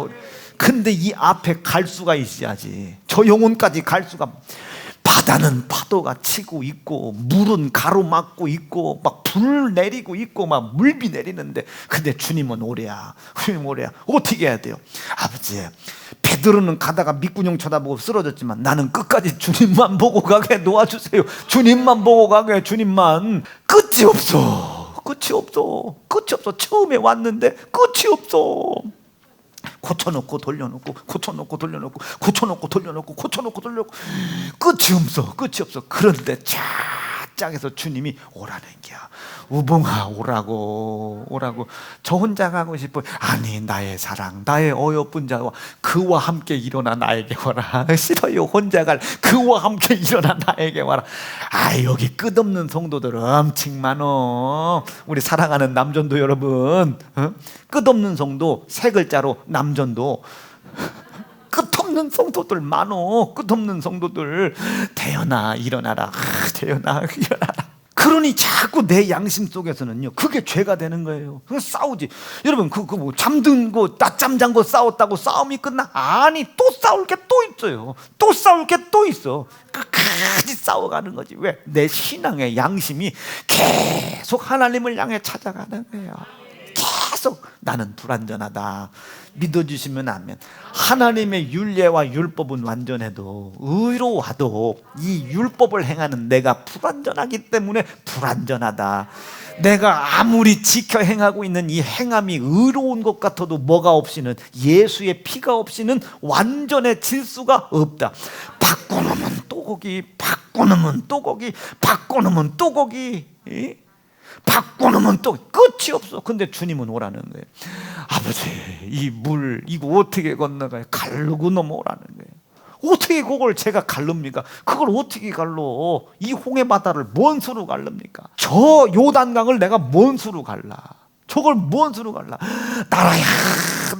근데 이 앞에 갈 수가 있어야지. 저 영혼까지 갈 수가. 바다는 파도가 치고 있고 물은 가로막고 있고 막 불 내리고 있고 막 물비 내리는데, 근데 주님은 오랴. 주님 오랴. 어떻게 해야 돼요? 아버지, 베드로는 가다가 밑구녕 쳐다보고 쓰러졌지만 나는 끝까지 주님만 보고 가게 놓아주세요. 주님만 보고 가게. 주님만. 끝이 없어. 처음에 왔는데 끝이 없어. 고쳐놓고 돌려놓고, 고쳐놓고 돌려놓고, 고쳐놓고 돌려놓고, 고쳐놓고 돌려놓고, 끝이 없어. 그런데 짝에서 주님이 오라는 게야. 우봉아, 오라고. 저 혼자 가고 싶어. 아니, 나의 사랑, 나의 어여쁜 자와 그와 함께 일어나 나에게 와라. 싫어요, 혼자 갈. 그와 함께 일어나 나에게 와라. 여기 끝없는 성도들 엄청 많어. 우리 사랑하는 남전도 여러분, 끝없는 성도, 세 글자로 남전도. 끝없는 성도들 많어. 끝없는 성도들. 대연아 일어나라. 대연아 일어나라. 그러니 자꾸 내 양심 속에서는요, 그게 죄가 되는 거예요. 그래서 싸우지. 여러분, 뭐 잠든 거, 낮잠 잔 거 싸웠다고 싸움이 끝나? 아니, 또 싸울 게 또 있어요. 또 싸울 게 또 있어. 끝까지 싸워가는 거지. 왜? 내 신앙의 양심이 계속 하나님을 향해 찾아가는 거예요. 계속 나는 불완전하다. 믿어주시면 아멘. 하나님의 율례와 율법은 완전해도 의로워도 이 율법을 행하는 내가 불완전하기 때문에 불완전하다. 내가 아무리 지켜 행하고 있는 이 행함이 의로운 것 같아도 뭐가 없이는, 예수의 피가 없이는 완전해질 수가 없다. 바꿔놓으면 또 거기, 바꿔놓으면 또 거기, 바꿔놓으면 또 거기, 바꿔놓으면 또 끝이 없어. 근데 주님은 오라는 거예요. 아버지, 이 물 이거 어떻게 건너가요? 가르고 넘어오라는 거예요. 어떻게 그걸 제가 가릅니까? 그걸 어떻게 갈러? 이 홍해 바다를 뭔 수로 갈릅니까? 저 요단강을 내가 뭔 수로 갈라? 저걸 뭔 수로 갈라? 나라야,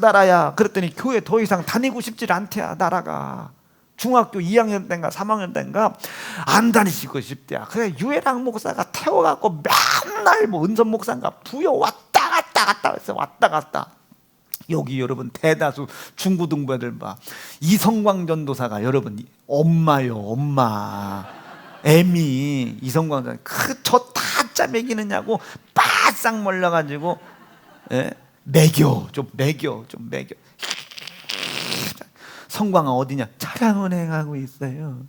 나라야. 그랬더니 교회 더 이상 다니고 싶지 않대야. 나라가 중학교 2학년 때인가 3학년 때인가 안 다니시고 싶대야. 그래 유해랑 목사가 태워갖고 맨날 뭐 은선 목사인가 부여 왔다 갔다 해서 왔다 갔다. 여기 여러분 대다수 중고등부애들 봐. 이성광 전도사가 여러분 엄마요, 엄마. 애미 이성광 전도사 저 타짜 먹이느냐고 바싹 몰려가지고, 예? 먹여. 성광아 어디냐? 차량은행하고 있어요.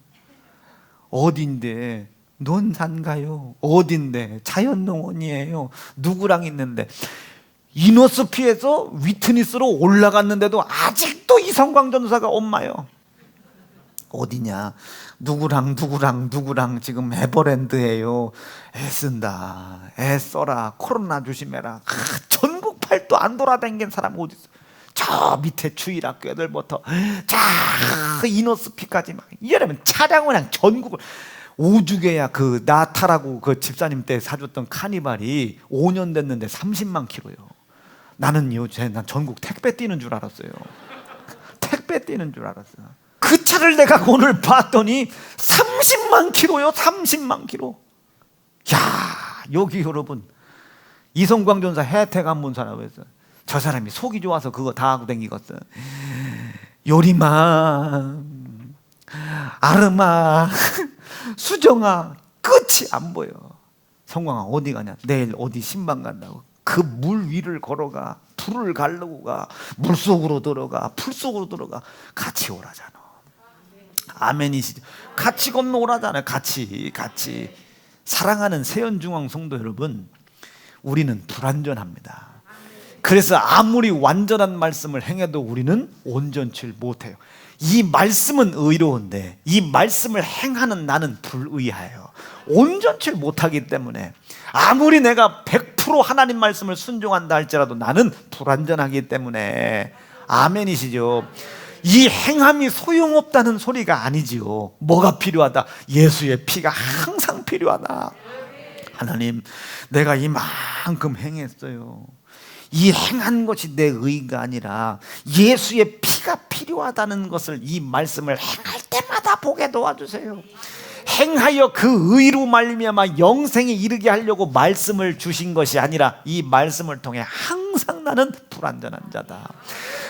어딘데? 논산가요. 어딘데? 자연농원이에요. 누구랑 있는데? 이너스피에서 위트니스로 올라갔는데도 아직도 이성광 전도사가 엄마요. 어디냐? 누구랑 지금 에버랜드예요. 애쓴다. 애써라. 코로나 조심해라. 전국 팔도 안 돌아다닌 사람 어디 있어? 저 밑에 주일학교 애들부터 자 이너스피까지 막 이러면 차량을 그냥 전국을 오죽에야 그 나타라고 그 집사님 때 사줬던 카니발이 5년 됐는데 30만 킬로요. 나는요, 난 전국 택배 뛰는 줄 알았어요. 택배 뛰는 줄 알았어요. 그 차를 내가 오늘 봤더니 30만 킬로요. 30만 킬로. 야, 여기 여러분 이성광 전사 혜택 안 본 사라고 했어요. 저 사람이 속이 좋아서 그거 다 하고 댕기겠어. 요리마, 아르마, 수정아, 끝이 안 보여. 성광아 어디 가냐? 내일 어디 신방 간다고. 그 물 위를 걸어가, 불을 가르고 가, 물속으로 들어가, 풀속으로 들어가. 같이 오라잖아. 아멘이시죠? 같이 건너오라잖아요. 같이. 사랑하는 세연중앙 성도 여러분, 우리는 불완전합니다. 그래서 아무리 완전한 말씀을 행해도 우리는 온전치 못해요. 이 말씀은 의로운데 이 말씀을 행하는 나는 불의하여 온전치 못하기 때문에 아무리 내가 100% 하나님 말씀을 순종한다 할지라도 나는 불완전하기 때문에. 아멘이시죠? 이 행함이 소용없다는 소리가 아니지요. 뭐가 필요하다? 예수의 피가 항상 필요하다. 하나님, 내가 이만큼 행했어요. 이 행한 것이 내 의가 아니라 예수의 피가 필요하다는 것을 이 말씀을 행할 때마다 보게 도와주세요. 행하여 그 의로 말미암아 영생에 이르게 하려고 말씀을 주신 것이 아니라 이 말씀을 통해 항상 나는 불완전한 자다.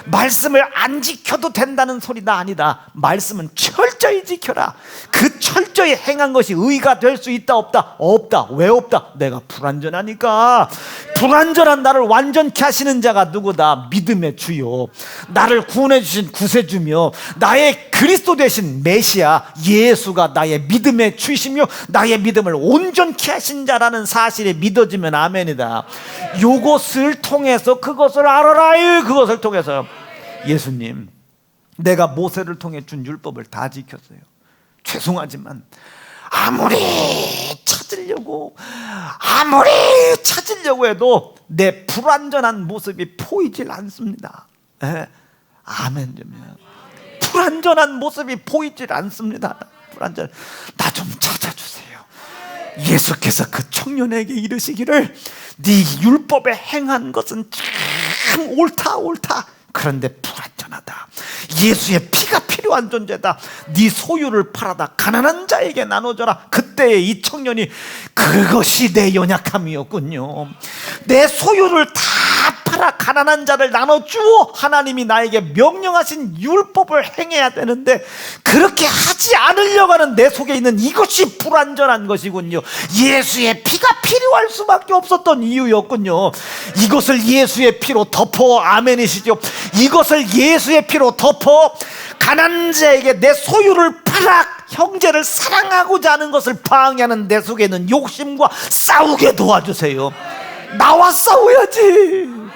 말씀을 안 지켜도 된다는 소리가 아니다. 말씀은 철저히 지켜라. 그 철저히 행한 것이 의가 될 수 있다 없다? 없다. 왜 없다? 내가 불완전하니까. 불완전한 나를 완전케 하시는 자가 누구다? 믿음의 주요, 나를 구원해 주신 구세주며 나의 그리스도 되신 메시아 예수가 나의 믿음의 주이시며 나의 믿음을 온전케 하신 자라는 사실에 믿어지면 아멘이다. 요것을 통해서 그것을 알아라. 그것을 통해서 예수님, 내가 모세를 통해 준 율법을 다 지켰어요. 죄송하지만 아무리 찾으려고 해도 내 불완전한 모습이 보이질 않습니다. 아멘 좀요. 불완전한 모습이 보이질 않습니다. 불완전. 나 좀 찾아주세요. 예수께서 그 청년에게 이르시기를 네 율법에 행한 것은 참 옳다. 그런데 불완전하다. 예수의 피가 필요한 존재다. 네 소유를 팔아다 가난한 자에게 나눠줘라. 그때 이 청년이 그것이 내 연약함이었군요. 내 소유를 다 팔아 가난한 자를 나눠주어 하나님이 나에게 명령하신 율법을 행해야 되는데 그렇게 하지 않으려고 하는 내 속에 있는 이것이 불완전한 것이군요. 예수의 피가 필요할 수밖에 없었던 이유였군요. 이것을 예수의 피로 덮어. 아멘이시죠? 이것을 예수의 피로 덮어 가난한 자에게 내 소유를 팔아 형제를 사랑하고자 하는 것을 방해하는 내 속에 있는 욕심과 싸우게 도와주세요. 나와 싸워야지.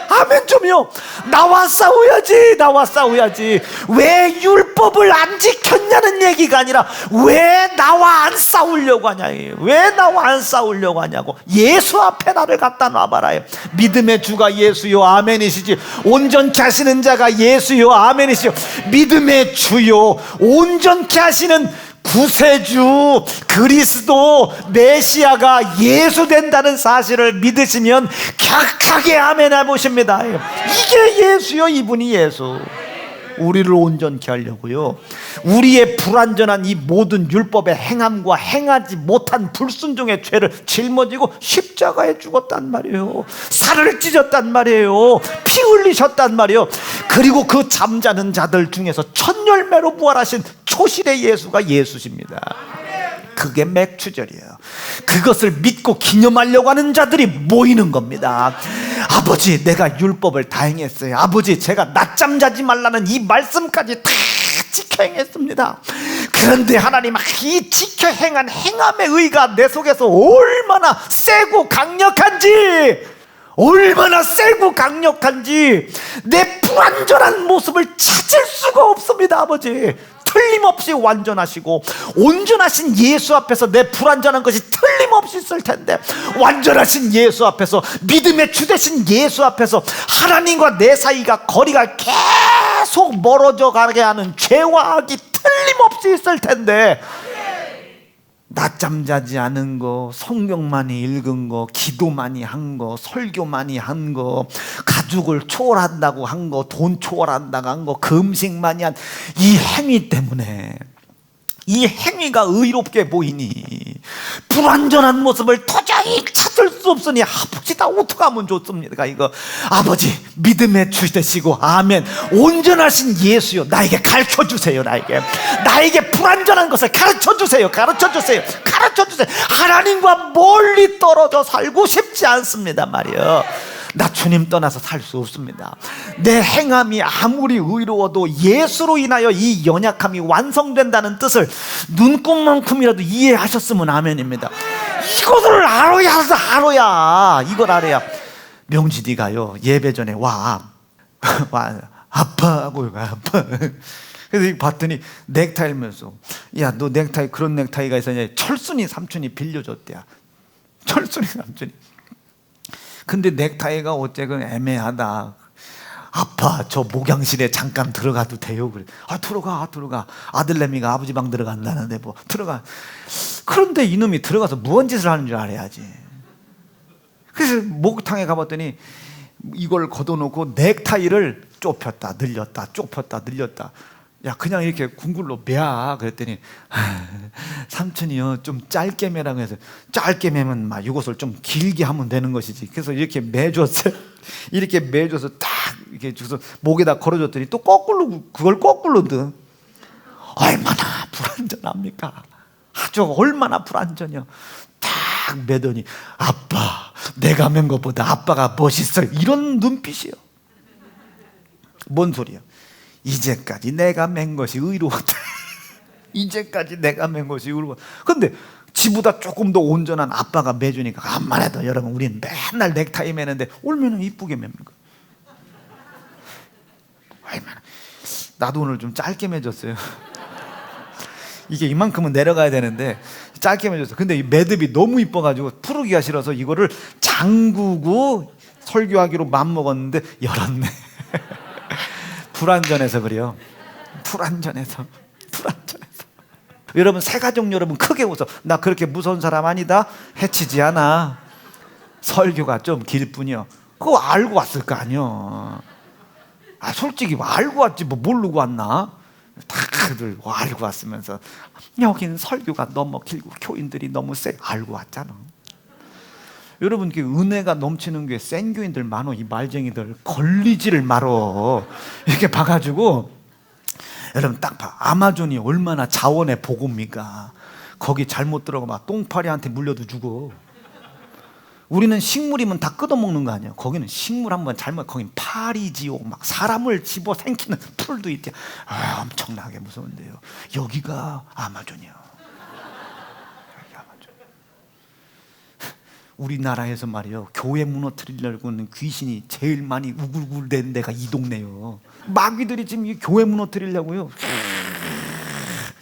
아멘 좀요. 나와 싸워야지. 나와 싸워야지. 왜 율법을 안 지켰냐는 얘기가 아니라 왜 나와 안 싸우려고 하냐예요. 왜 나와 안 싸우려고 하냐고. 예수 앞에 나를 갖다 놔봐라요. 믿음의 주가 예수요. 아멘이시지. 온전케 하시는 자가 예수요. 아멘이시죠. 믿음의 주요. 온전케 하시는 구세주 그리스도 메시아가 예수 된다는 사실을 믿으시면 격하게 아멘 해보십니다. 이게 예수요. 이분이 예수. 우리를 온전케 하려고요. 우리의 불완전한 이 모든 율법의 행함과 행하지 못한 불순종의 죄를 짊어지고 십자가에 죽었단 말이에요. 살을 찢었단 말이에요. 피 흘리셨단 말이에요. 그리고 그 잠자는 자들 중에서 첫 열매로 부활하신 초실의 예수가 예수십니다. 그게 맥추절이에요. 그것을 믿고 기념하려고 하는 자들이 모이는 겁니다. 아버지, 내가 율법을 다 행했어요. 아버지, 제가 낮잠 자지 말라는 이 말씀까지 다 지켜 행했습니다. 그런데 하나님, 이 지켜 행한 행함의 의가 내 속에서 얼마나 세고 강력한지, 얼마나 세고 강력한지 내 불완전한 모습을 찾을 수가 없습니다. 아버지, 틀림없이 완전하시고 온전하신 예수 앞에서 내 불완전한 것이 틀림없이 있을 텐데, 완전하신 예수 앞에서, 믿음의 주 되신 예수 앞에서 하나님과 내 사이가 거리가 계속 멀어져 가게 하는 죄와 악이 틀림없이 있을 텐데, 낮잠 자지 않은 거, 성경 많이 읽은 거, 기도 많이 한 거, 설교 많이 한 거, 가족을 초월한다고 한 거, 돈 초월한다고 한 거, 금식 많이 한 이 행위 때문에, 이 행위가 의롭게 보이니 불완전한 모습을 도저히 찾을 수 없으니, 아버지, 나 어떡하면 좋습니까? 이거 아버지, 믿음의 주 되시고 아멘 온전하신 예수요, 나에게 가르쳐주세요. 나에게 불완전한 것을 가르쳐주세요. 가르쳐주세요. 하나님과 멀리 떨어져 살고 싶지 않습니다 말이에요. 나 주님 떠나서 살 수 없습니다. 내 행함이 아무리 의로워도 예수로 인하여 이 연약함이 완성된다는 뜻을 눈꼽만큼이라도 이해하셨으면 아멘입니다. 이것을 알아야 이걸 알아야. 명진이가요, 예배 전에 와 아빠 하고 아빠. 그래서 봤더니 넥타이를 면서, 야, 너 넥타이, 그런 넥타이가 있었냐? 철순이 삼촌이 빌려줬대야. 철순이 삼촌이. 근데 넥타이가 어쨌건 애매하다. 아빠, 저 목양실에 잠깐 들어가도 돼요? 그래. 들어가. 아들내미가 아버지 방 들어간다는데 뭐 들어가. 그런데 이놈이 들어가서 무언 짓을 하는 줄 알아야지. 그래서 목욕탕에 가봤더니 이걸 걷어놓고 넥타이를 좁혔다 늘렸다, 좁혔다 늘렸다. 야, 그냥 이렇게 궁굴로 매야. 그랬더니 삼촌이요, 좀 짧게 매라고 해서, 짧게 매면 막 이것을 좀 길게 하면 되는 것이지. 그래서 이렇게 매줬어요. 이렇게 매줘서 딱 이렇게 줘서 목에다 걸어줬더니 또 거꾸로, 그걸 거꾸로 든. 얼마나 불완전합니까? 아주 얼마나 불완전해요. 딱 매더니, 아빠, 내가 맨 것보다 아빠가 멋있어요. 이런 눈빛이에요. 뭔 소리야? 이제까지 내가 맨 것이 의로웠다. 이제까지 내가 맨 것이 의로웠다. 근데 지보다 조금 더 온전한 아빠가 매주니까, 암만 해도 여러분, 우리는 맨날 넥타이 매는데 얼마나 이쁘게 맵니까? 얼마나. 나도 오늘 좀 짧게 매줬어요. 이게 이만큼은 내려가야 되는데 짧게 매줬어. 근데 이 매듭이 너무 이뻐가지고 풀기가 싫어서 이거를 잠그고 설교하기로 맘먹었는데 열었네. 불완전해서 그래요. 불완전해서. 여러분, 새가족 여러분, 크게 웃어. 나 그렇게 무서운 사람 아니다. 해치지 않아. 설교가 좀 길 뿐이요. 그거 알고 왔을 거 아니요. 솔직히 알고 왔지 뭐 모르고 왔나? 다들 알고 왔으면서 여긴 설교가 너무 길고 교인들이 너무 세. 알고 왔잖아. 여러분, 은혜가 넘치는 게 센 교인들 많어. 이 말쟁이들 걸리지를 말어. 이렇게 봐가지고 여러분 딱 봐. 아마존이 얼마나 자원의 보고입니까? 거기 잘못 들어가면 똥파리한테 물려도 죽어. 우리는 식물이면 다 끄덕먹는 거 아니야. 거기는 식물 한번 잘못, 거긴 파리지요. 막 사람을 집어 생기는 풀도 있대. 엄청나게 무서운데요. 여기가 아마존이야. 여기 아마존. 우리나라에서 말이요, 교회 무너뜨리려고 하는 귀신이 제일 많이 우글우글대는 데가 이 동네요. 마귀들이 지금 이 교회 무너뜨리려고요.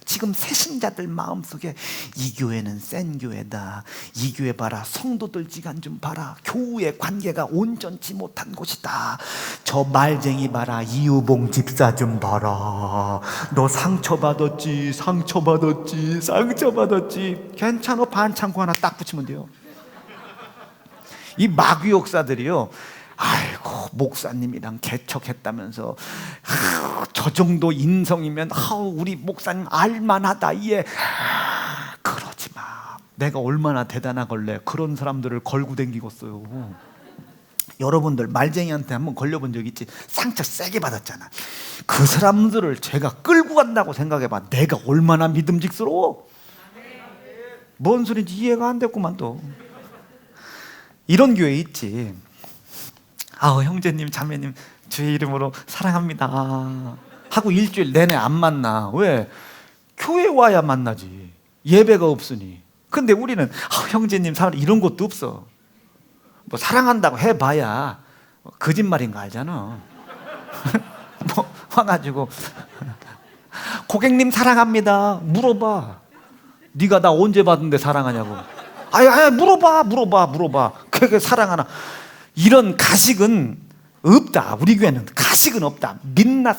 지금 새신자들 마음속에 이 교회는 센 교회다. 이 교회 봐라. 성도들 지간 좀 봐라. 교우의 관계가 온전치 못한 곳이다. 저 말쟁이 봐라. 이유봉 집사 좀 봐라. 너 상처받았지. 상처받았지. 상처받았지. 괜찮아. 반창고 하나 딱 붙이면 돼요. 이 마귀 역사들이요, 아이고 목사님이랑 개척했다면서 저 정도 인성이면 우리 목사님 알만하다. 그러지 마. 내가 얼마나 대단하걸래. 그런 사람들을 걸고 댕기겠어요. 여러분들 말쟁이한테 한번 걸려본 적 있지? 상처 세게 받았잖아. 그 사람들을 제가 끌고 간다고 생각해봐. 내가 얼마나 믿음직스러워. 뭔 소리인지 이해가 안 됐구만. 또 이런 교회 있지. 형제님 자매님 주의 이름으로 사랑합니다 하고 일주일 내내 안 만나. 왜? 교회 와야 만나지. 예배가 없으니. 근데 우리는 형제님 사랑 이런 것도 없어. 뭐 사랑한다고 해봐야 거짓말인 거 알잖아. 뭐 와가지고 고객님 사랑합니다 물어봐. 네가 나 언제 봤는데 사랑하냐고. 물어봐. 그게 사랑하나? 이런 가식은 없다. 우리 교회는 가식은 없다. 민낯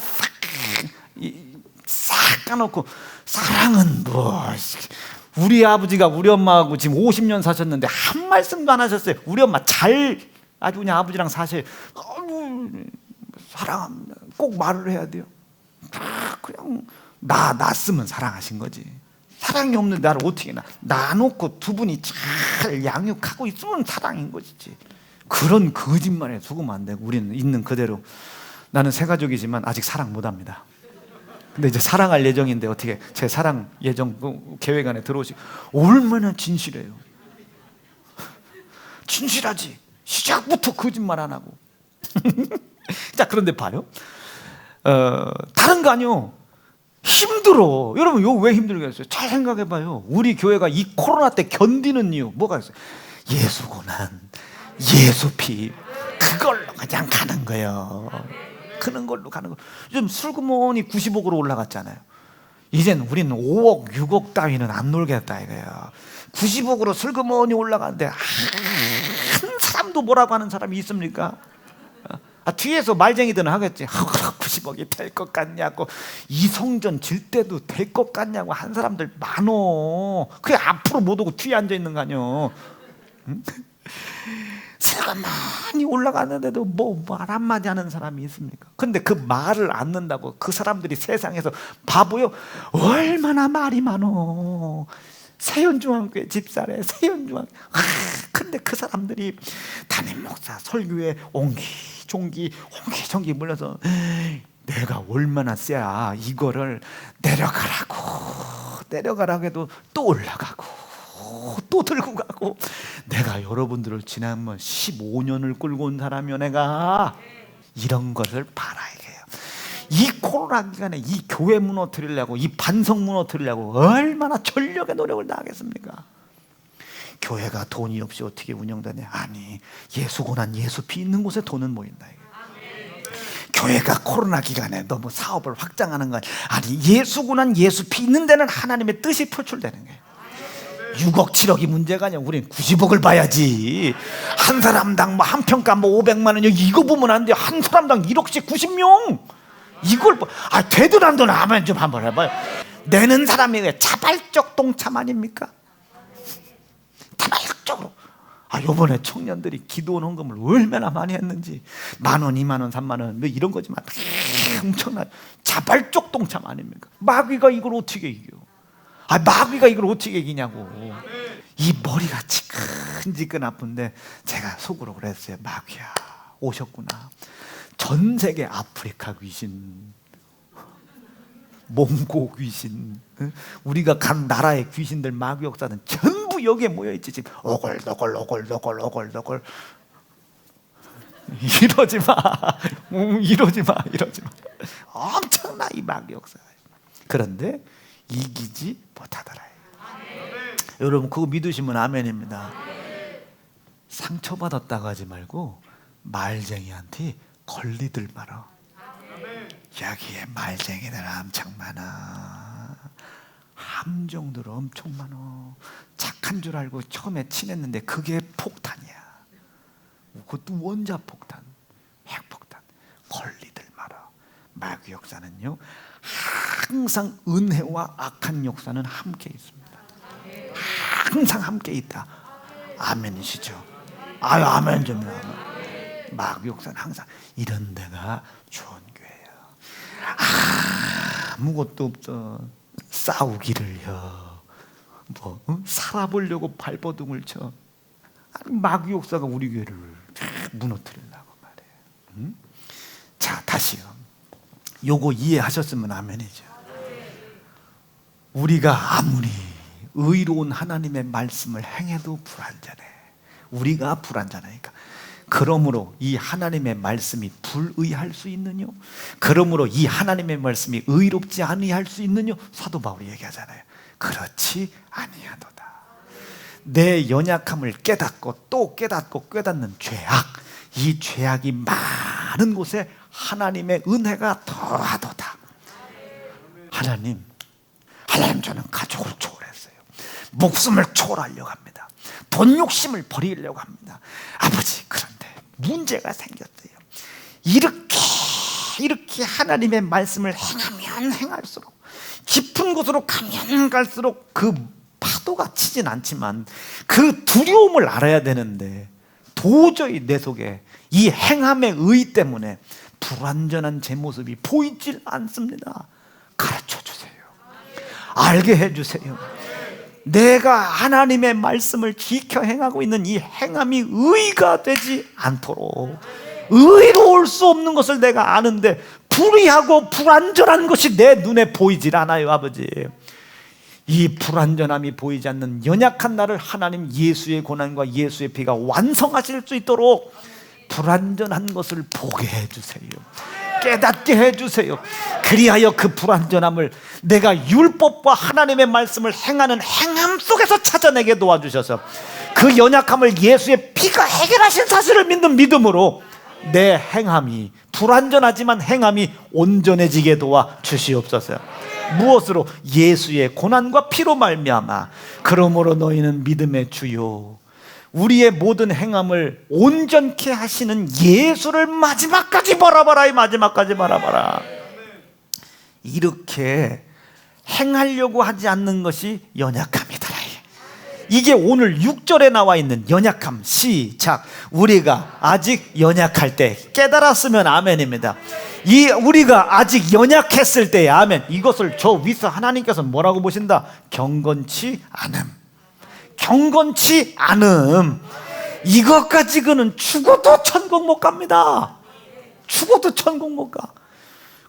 싹 까놓고 사랑은 뭐. 우리 아버지가 우리 엄마하고 지금 50년 사셨는데 한 말씀도 안 하셨어요. 우리 엄마 아주 그냥 아버지랑 사실 사랑합니다 꼭 말을 해야 돼요. 그냥 낳았으면 사랑하신 거지. 사랑이 없는 나를 어떻게 낳아놓고 두 분이 잘 양육하고 있으면 사랑인 것이지. 그런 거짓말에 속으면 안 되고 우리는 있는 그대로. 나는 새 가족이지만 아직 사랑 못합니다. 근데 이제 사랑할 예정인데 어떻게 제 사랑 예정 계획 안에 들어오시. 얼마나 진실해요. 진실하지. 시작부터 거짓말 안 하고. 자, 그런데 봐요. 다른 거 아니요. 힘들어. 여러분 이거 왜 힘들겠어요? 잘 생각해봐요. 우리 교회가 이 코로나 때 견디는 이유 뭐가 있어요? 예수 고난, 예수 피, 그걸로 그냥 가는 거예요. 그런 걸로 가는 거. 요즘 슬그머니 90억으로 올라갔잖아요. 이젠 우리는 5억, 6억 따위는 안 놀겠다 이거예요. 90억으로 슬그머니 올라가는데 한 사람도 뭐라고 하는 사람이 있습니까? 뒤에서 말쟁이들은 하겠지. 90억이 될 것 같냐고. 이성전 질 때도 될 것 같냐고 한 사람들 많어. 그게 앞으로 못 오고 뒤에 앉아 있는 거 아니요. 새가 많이 올라가는데도 뭐 말 한마디 하는 사람이 있습니까? 근데 그 말을 안 듣는다고 그 사람들이 세상에서 바보요. 얼마나 말이 많어. 세연중앙교회 집사래. 세연중앙. 근데 그 사람들이 담임 목사 설교에 옹기종기 물려서 내가 얼마나 세야 이거를 내려가라고 해도 또 올라가고 또 들고 가고. 내가 여러분들을 지난번 15년을 끌고 온 사람이요. 내가 이런 것을 봐라 이게요. 이 코로나 기간에 이 교회 무너뜨리려고 이 반성 무너뜨리려고 얼마나 전력의 노력을 다하겠습니까? 교회가 돈이 없이 어떻게 운영되냐? 아니, 예수 고난 예수 피 있는 곳에 돈은 모인다 이게. 교회가 코로나 기간에 너무 사업을 확장하는 건 아니, 예수 고난 예수 피 있는 데는 하나님의 뜻이 표출되는 거예요. 6억 7억이 문제가 아니야. 우린 90억을 봐야지. 한 사람당 뭐 한 평가 뭐 500만 원이요. 이거 보면 안 돼. 한 사람당 1억씩 90명. 이걸 되든 안 되든 하면 좀 한번 해봐요. 내는 사람이 왜 자발적 동참 아닙니까? 자발적으로. 요번에 청년들이 기도원 헌금을 얼마나 많이 했는지 10,000원, 20,000원, 30,000원 뭐 이런 거지만 엄청난 자발적 동참 아닙니까? 마귀가 이걸 어떻게 이겨? 마귀가 이걸 어떻게 이기냐고. 이 머리가 지끈지끈 아픈데 제가 속으로 그랬어요. 마귀야, 오셨구나. 전 세계 아프리카 귀신, 몽고 귀신, 우리가 간 나라의 귀신들, 마귀 역사는 전부 여기에 모여있지. 지금 오글오글 이러지 마, 이러지 마. 엄청나 이 마귀 역사. 그런데 이기지 못하더라. 여러분 그거 믿으시면 아멘입니다. 상처받았다고 하지 말고 말쟁이한테 걸리들 말어. 여기에 말쟁이들 엄청 많아. 함정들 엄청 많아. 착한 줄 알고 처음에 친했는데 그게 폭탄이야. 그것도 원자폭탄, 핵폭탄. 걸리들 말어. 마귀 역사는요 항상 은혜와 악한 역사는 함께 있습니다. 항상 함께 있다. 아멘이시죠? 아멘 좀. 마귀 역사는 항상 이런 데가 좋은 교회예요. 아무것도 없어. 싸우기를요. 살아보려고 발버둥을 쳐. 마귀 역사가 우리 교회를 무너뜨리려고 말이에요. 자, 다시요. 요거 이해하셨으면 아멘이죠. 우리가 아무리 의로운 하나님의 말씀을 행해도 불완전해. 우리가 불완전하니까. 그러므로 이 하나님의 말씀이 불의할 수 있느냐? 그러므로 이 하나님의 말씀이 의롭지 아니할 수 있느냐? 사도 바울이 얘기하잖아요. 그렇지 아니하도다. 내 연약함을 깨닫고 또 깨닫고 깨닫는 죄악, 이 죄악이 많은 곳에 하나님의 은혜가 더하도다. 하나님 저는 가족을 초월했어요. 목숨을 초월하려고 합니다. 돈 욕심을 버리려고 합니다. 아버지, 그런데 문제가 생겼어요. 이렇게 하나님의 말씀을 행하면 행할수록, 깊은 곳으로 가면 갈수록 그 파도가 치진 않지만 그 두려움을 알아야 되는데 도저히 내 속에 이 행함의 의 때문에 불완전한 제 모습이 보이질 않습니다. 가르쳐 주세요. 알게 해주세요. 내가 하나님의 말씀을 지켜 행하고 있는 이 행함이 의가 되지 않도록, 의로울 수 없는 것을 내가 아는데 불의하고 불완전한 것이 내 눈에 보이질 않아요. 아버지, 이 불완전함이 보이지 않는 연약한 나를 하나님 예수의 고난과 예수의 피가 완성하실 수 있도록 불완전한 것을 보게 해주세요. 깨닫게 해주세요. 그리하여 그 불완전함을 내가 율법과 하나님의 말씀을 행하는 행함 속에서 찾아내게 도와주셔서 그 연약함을 예수의 피가 해결하신 사실을 믿는 믿음으로 내 행함이, 불완전하지만 행함이 온전해지게 도와주시옵소서. 무엇으로? 예수의 고난과 피로 말미암아. 그러므로 너희는 믿음의 주요, 우리의 모든 행함을 온전케 하시는 예수를 마지막까지 바라봐라. 이 마지막까지 바라봐라. 이렇게 행하려고 하지 않는 것이 연약함이다. 이게 오늘 6절에 나와 있는 연약함. 시작. 우리가 아직 연약할 때 깨달았으면 아멘입니다. 이 우리가 아직 연약했을 때의 아멘. 이것을 저 위서 하나님께서 뭐라고 보신다? 경건치 않음. 경건치 않음. 이것 가지고는 죽어도 천국 못 갑니다. 죽어도 천국 못 가.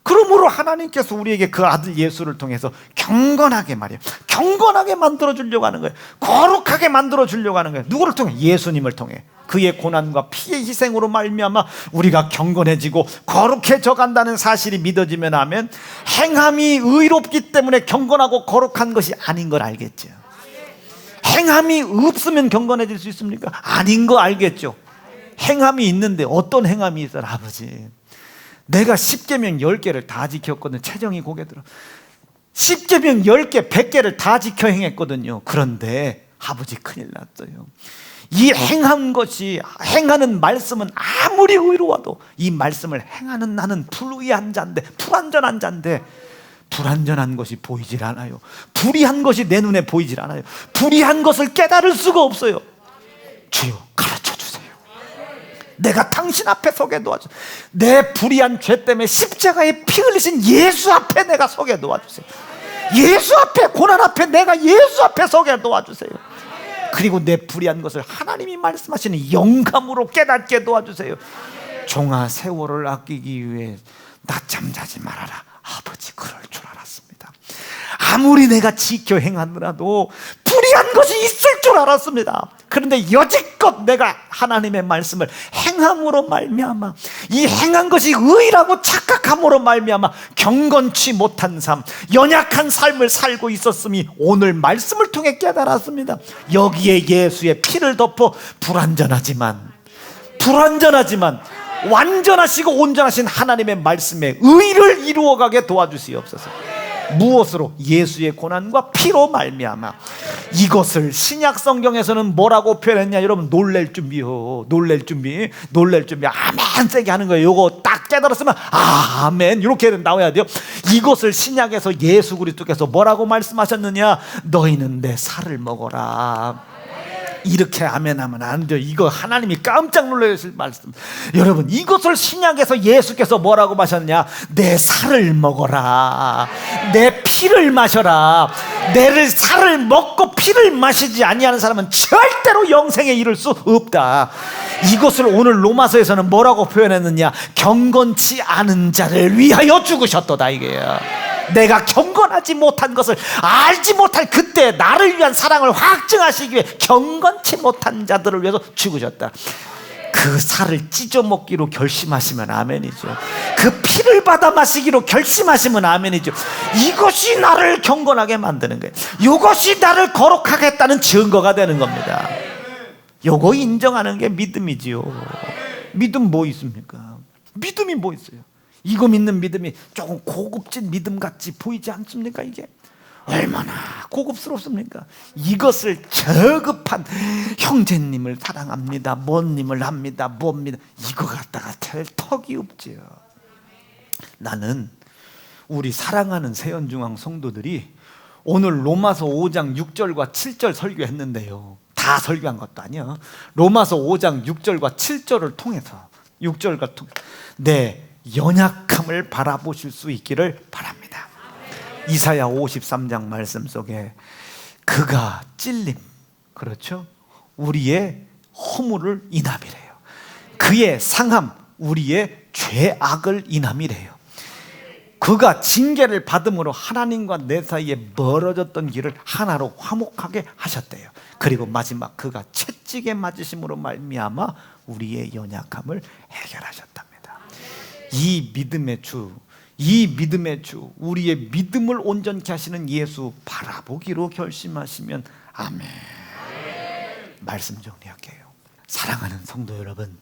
그러므로 하나님께서 우리에게 그 아들 예수를 통해서 경건하게 말이에요, 경건하게 만들어주려고 하는 거예요. 거룩하게 만들어주려고 하는 거예요. 누구를 통해? 예수님을 통해. 그의 고난과 피의 희생으로 말미암아 우리가 경건해지고 거룩해져 간다는 사실이 믿어지면 하면 행함이 의롭기 때문에 경건하고 거룩한 것이 아닌 걸 알겠죠. 행함이 없으면 경건해질 수 있습니까? 아닌 거 알겠죠. 행함이 있는데 어떤 행함이 있어요? 아버지, 내가 10계명 10개를 다 지켰거든요. 채정이 고개 들어. 10계명 10개, 100개를 다 지켜 행했거든요. 그런데 아버지 큰일 났어요. 이 행한 것이, 행하는 말씀은 아무리 의로워도 이 말씀을 행하는 나는 불의한 자인데, 불완전한 자인데 불완전한 것이 보이질 않아요. 불의한 것이 내 눈에 보이질 않아요. 불의한 것을 깨달을 수가 없어요. 주여 가르쳐 주세요. 내가 당신 앞에 서게 도와주세요. 내 불의한 죄 때문에 십자가에 피 흘리신 예수 앞에 내가 서게 도와주세요. 예수 앞에, 고난 앞에 내가 예수 앞에 서게 도와주세요. 그리고 내 불의한 것을 하나님이 말씀하시는 영감으로 깨닫게 도와주세요. 종아 세월을 아끼기 위해 낮잠 자지 말아라. 아버지 그럴 줄 알았습니다. 아무리 내가 지켜 행하느라도 불의한 것이 있을 줄 알았습니다. 그런데 여지껏 내가 하나님의 말씀을 행함으로 말미암아, 이 행한 것이 의라고 착각함으로 말미암아 경건치 못한 삶, 연약한 삶을 살고 있었음이 오늘 말씀을 통해 깨달았습니다. 여기에 예수의 피를 덮어 불완전하지만 완전하시고 온전하신 하나님의 말씀에 의를 이루어가게 도와주시옵소서. 무엇으로? 예수의 고난과 피로 말미암아. 이것을 신약 성경에서는 뭐라고 표현했냐? 여러분 놀랄 준비요. 놀랄 준비. 아멘 세게 하는 거예요. 요거 딱 깨달았으면 아멘 이렇게 나와야 돼요. 이것을 신약에서 예수 그리스도께서 뭐라고 말씀하셨느냐? 너희는 내 살을 먹어라. 이렇게 아멘하면 안 돼요. 이거 하나님이 깜짝 놀라실 말씀. 여러분 이것을 신약에서 예수께서 뭐라고 마셨냐? 내 살을 먹어라. 내 피를 마셔라. 내 살을 먹고 피를 마시지 아니하는 사람은 절대로 영생에 이를 수 없다. 이것을 오늘 로마서에서는 뭐라고 표현했느냐? 경건치 않은 자를 위하여 죽으셨도다 이게요. 내가 경건하지 못한 것을 알지 못할 그때 나를 위한 사랑을 확증하시기 위해 경건치 못한 자들을 위해서 죽으셨다. 그 살을 찢어 먹기로 결심하시면 아멘이죠. 그 피를 받아 마시기로 결심하시면 아멘이죠. 이것이 나를 경건하게 만드는 거예요. 이것이 나를 거룩하겠다는 증거가 되는 겁니다. 이거 인정하는 게 믿음이지요. 믿음 뭐 있습니까? 믿음이 뭐 있어요? 이거 믿는 믿음이 조금 고급진 믿음 같이 보이지 않습니까? 이게 얼마나 고급스럽습니까? 이것을 저급한 형제님을 사랑합니다, 뭐님을 합니다, 뭡니다, 이거 갖다가 될 턱이 없지요. 나는 우리 사랑하는 세연중앙 성도들이 오늘 로마서 5장 6절과 7절 설교했는데요, 다 설교한 것도 아니야. 로마서 5장 6절과 7절을 통해서, 6절과 내 연약함을 바라보실 수 있기를 바랍니다. 이사야 53장 말씀 속에 그가 찔림, 그렇죠? 우리의 허물을 인함이래요. 그의 상함, 우리의 죄악을 인함이래요. 그가 징계를 받음으로 하나님과 내 사이에 멀어졌던 길을 하나로 화목하게 하셨대요. 그리고 마지막 그가 채찍에 맞으심으로 말미암아 우리의 연약함을 해결하셨답니다. 이 믿음의 주, 우리의 믿음을 온전케 하시는 예수 바라보기로 결심하시면 아멘. 말씀 정리할게요. 사랑하는 성도 여러분,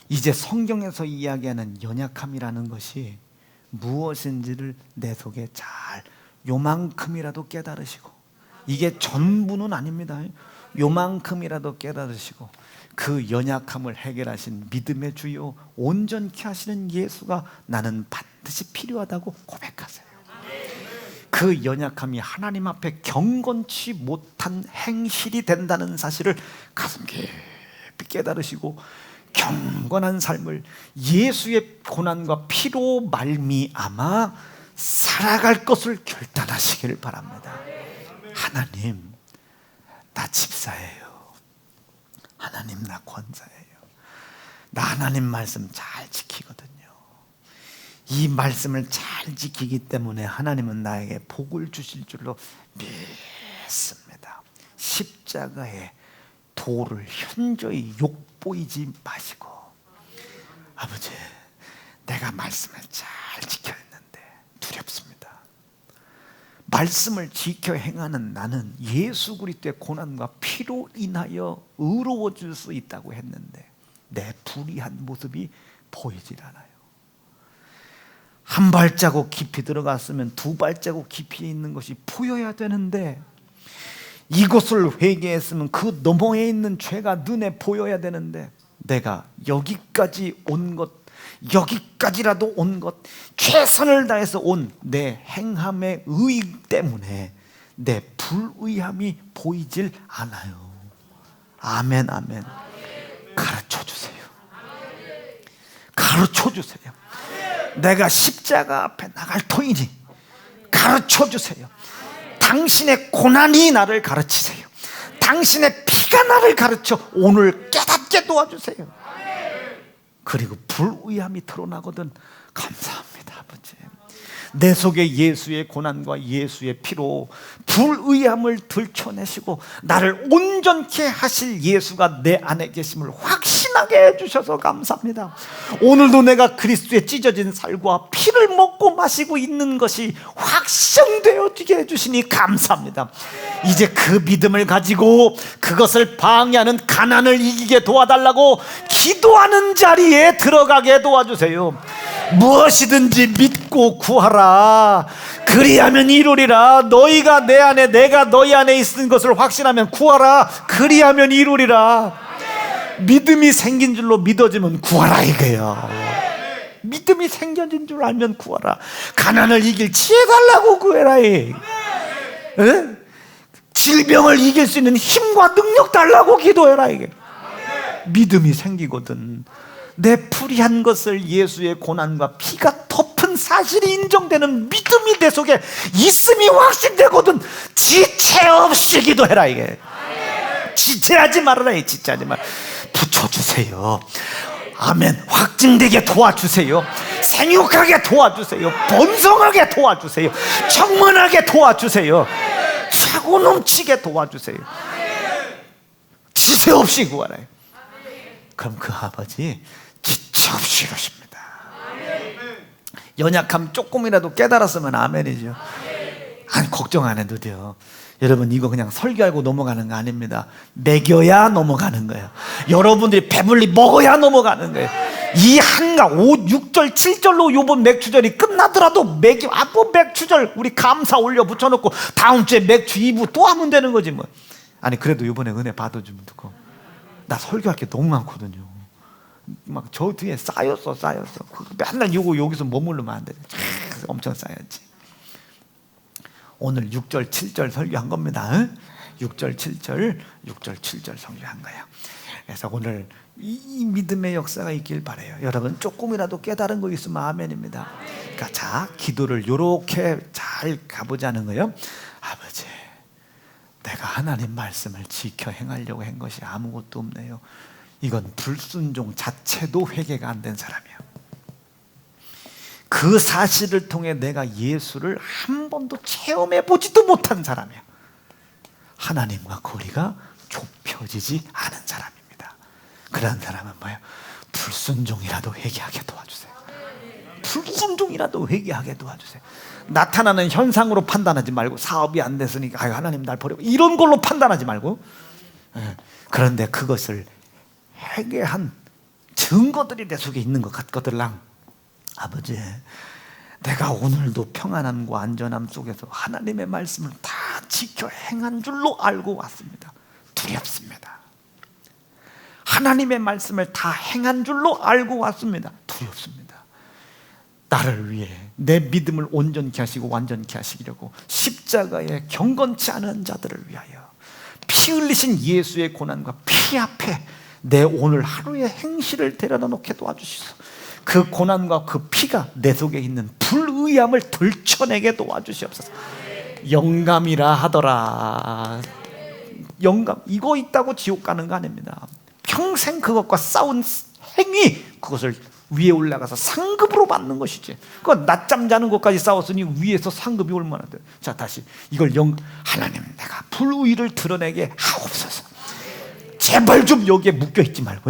이제 성경에서 이야기하는 연약함이라는 것이 무엇인지를 내 속에 잘 요만큼이라도 깨달으시고, 이게 전부는 아닙니다. 요만큼이라도 깨달으시고 그 연약함을 해결하신 믿음의 주요 온전케 하시는 예수가 나는 반드시 필요하다고 고백하세요. 그 연약함이 하나님 앞에 경건치 못한 행실이 된다는 사실을 가슴 깊이 깨달으시고 경건한 삶을 예수의 고난과 피로 말미암아 살아갈 것을 결단하시기를 바랍니다. 하나님, 나 집사예요. 하나님, 나 권사예요. 나 하나님 말씀 잘 지키거든요. 이 말씀을 잘 지키기 때문에 하나님은 나에게 복을 주실 줄로 믿습니다. 십자가의 도를 현저히 욕보이지 마시고, 아버지, 내가 말씀을 잘 지켜야 했는데 두렵습니다. 말씀을 지켜 행하는 나는 예수 그리스도의 고난과 피로 인하여 의로워질 수 있다고 했는데 내 불의한 모습이 보이질 않아요. 한 발자국 깊이 들어갔으면 두 발자국 깊이 있는 것이 보여야 되는데, 이곳을 회개했으면 그 너머에 있는 죄가 눈에 보여야 되는데, 내가 여기까지 온 것, 여기까지라도 온 것, 최선을 다해서 온 내 행함의 의 때문에 내 불의함이 보이질 않아요. 아멘, 아멘. 가르쳐 주세요. 가르쳐 주세요. 내가 십자가 앞에 나갈 터이니 가르쳐 주세요. 당신의 고난이 나를 가르치세요. 당신의 피가 나를 가르쳐 오늘 깨닫게 도와주세요. 그리고 불의함이 드러나거든 감사합니다, 아버지. 내 속에 예수의 고난과 예수의 피로 불의함을 들춰내시고 나를 온전케 하실 예수가 내 안에 계심을 확신하게 해주셔서 감사합니다. 오늘도 내가 그리스도의 찢어진 살과 피를 먹고 마시고 있는 것이 확정되어지게 해주시니 감사합니다. 이제 그 믿음을 가지고 그것을 방해하는 가난을 이기게 도와달라고 기도하는 자리에 들어가게 도와주세요. 무엇이든지 믿고 구하라. 그리하면 이루리라. 너희가 내 안에 내가 너희 안에 있는 것을 확신하면 구하라. 그리하면 이루리라. 믿음이 생긴 줄로 믿어지면 구하라 이거예요. 믿음이 생겨진 줄 알면 구하라. 가난을 이길 지혜 달라고 구해라. 질병을 이길 수 있는 힘과 능력 달라고 기도해라. 이게 믿음이 생기거든. 내 불의한 것을 예수의 고난과 피가 덮은 사실이 인정되는 믿음이 내 속에 있음이 확신되거든. 지체 없이 기도해라. 이게 지체하지 말아라. 지체하지 말. 붙여주세요. 아멘. 확증되게 도와주세요. 생육하게 도와주세요. 번성하게 도와주세요. 충만하게 도와주세요. 차고 넘치게 도와주세요. 지체 없이 구하라. 그럼 그 아버지 지체 없이 이루십니다. 연약함 조금이라도 깨달았으면 아멘이죠. 아니, 걱정 안 해도 돼요. 여러분, 이거 그냥 설교하고 넘어가는 거 아닙니다. 먹여야 넘어가는 거예요. 여러분들이 배불리 먹어야 넘어가는 거예요. 이 한가 5, 6절, 7절로 요번 맥주절이 끝나더라도 뭐 맥주절 우리 감사 올려 붙여놓고 다음 주에 맥주 2부 또 하면 되는 거지 뭐. 아니, 그래도 이번에 은혜 받아주면 듣고. 나 설교할 게 너무 많거든요. 막 저 뒤에 쌓였어. 맨날 여기서 머무르면 안 돼. 엄청 쌓였지. 오늘 6절 7절 설교한 겁니다. 6절 7절 설교한 거예요. 그래서 오늘 이 믿음의 역사가 있길 바라요. 여러분, 조금이라도 깨달은 거 있으면 아멘입니다. 그러니까 자, 기도를 요렇게 잘 가보자는 거예요. 아버지, 내가 하나님 말씀을 지켜 행하려고 한 것이 아무것도 없네요. 이건 불순종 자체도 회개가 안 된 사람이야. 그 사실을 통해 내가 예수를 한 번도 체험해 보지도 못한 사람이야. 하나님과 거리가 좁혀지지 않은 사람입니다. 그런 사람은 뭐예요? 불순종이라도 회개하게 도와주세요. 불순종이라도 회개하게 도와주세요. 나타나는 현상으로 판단하지 말고, 사업이 안 됐으니까 아유 하나님 날 버리고 이런 걸로 판단하지 말고, 그런데 그것을 회개한 증거들이 내 속에 있는 것 같거들랑, 아버지, 내가 오늘도 평안함과 안전함 속에서 하나님의 말씀을 다 지켜 행한 줄로 알고 왔습니다. 두렵습니다. 하나님의 말씀을 다 행한 줄로 알고 왔습니다. 두렵습니다. 나를 위해 내 믿음을 온전케 하시고 완전케 하시려고 십자가에 경건치 않은 자들을 위하여 피 흘리신 예수의 고난과 피 앞에 내 오늘 하루의 행실을 데려다 놓게 도와주시소. 그 고난과 그 피가 내 속에 있는 불의함을 들춰내게 도와주시옵소서. 영감이라 하더라. 영감, 이거 있다고 지옥 가는 거 아닙니다. 평생 그것과 싸운 행위, 그것을 위에 올라가서 상급으로 받는 것이지. 그 낮잠 자는 것까지 싸웠으니 위에서 상급이 얼마나 돼. 자, 다시 이걸 하나님, 내가 불의를 드러내게 하옵소서. 제발 좀 여기에 묶여있지 말고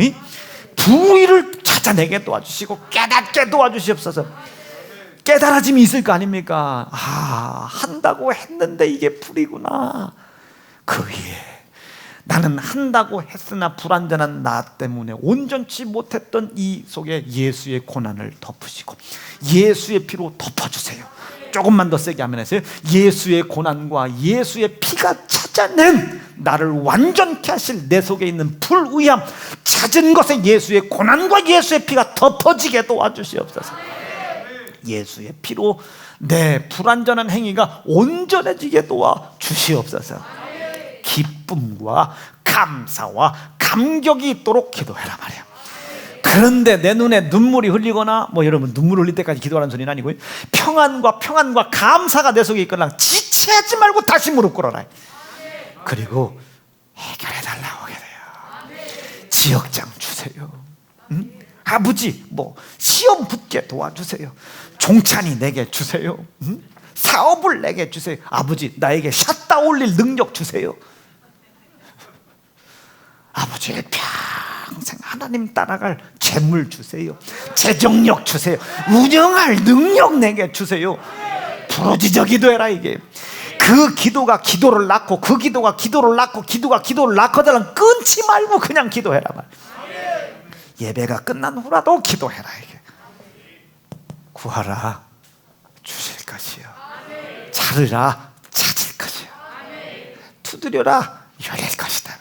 불의를 찾아내게 도와주시고 깨닫게 도와주시옵소서. 깨달아짐이 있을 거 아닙니까? 아, 한다고 했는데 이게 불이구나. 그 위에 나는 한다고 했으나 불완전한 나 때문에 온전치 못했던 이 속에 예수의 고난을 덮으시고 예수의 피로 덮어주세요. 조금만 더 세게 하면 했어요. 예수의 고난과 예수의 피가 찾아낸 나를 완전케 하실 내 속에 있는 불의함, 찾은 것에 예수의 고난과 예수의 피가 덮어지게 도와주시옵소서. 예수의 피로 내 불완전한 행위가 온전해지게 도와주시옵소서. 기쁨과 감사와 감격이 있도록 기도해라 말이야. 그런데 내 눈에 눈물이 흘리거나, 여러분 눈물 흘릴 때까지 기도하라는 소리는 아니고요, 평안과 감사가 내 속에 있거나 지체하지 말고 다시 무릎 꿇어라. 그리고 해결해달라고 하게 돼요. 지역장 주세요. 아버지 시험 붙게 도와주세요. 종찬이 내게 주세요. 사업을 내게 주세요. 아버지 나에게 샷다 올릴 능력 주세요. 아버지 평생 하나님 따라갈 재물 주세요. 재정력 주세요. 운영할 능력 내게 주세요. 부르짖어 기도해라. 이게 그 기도가 기도를 낳고, 그 기도가 기도를 낳고, 기도가 기도를 낳거든. 끊지 말고 그냥 기도해라 말. 예배가 끝난 후라도 기도해라. 이게 구하라 주실 것이요, 찾으라 찾을 것이요, 두드려라 열릴 것이다.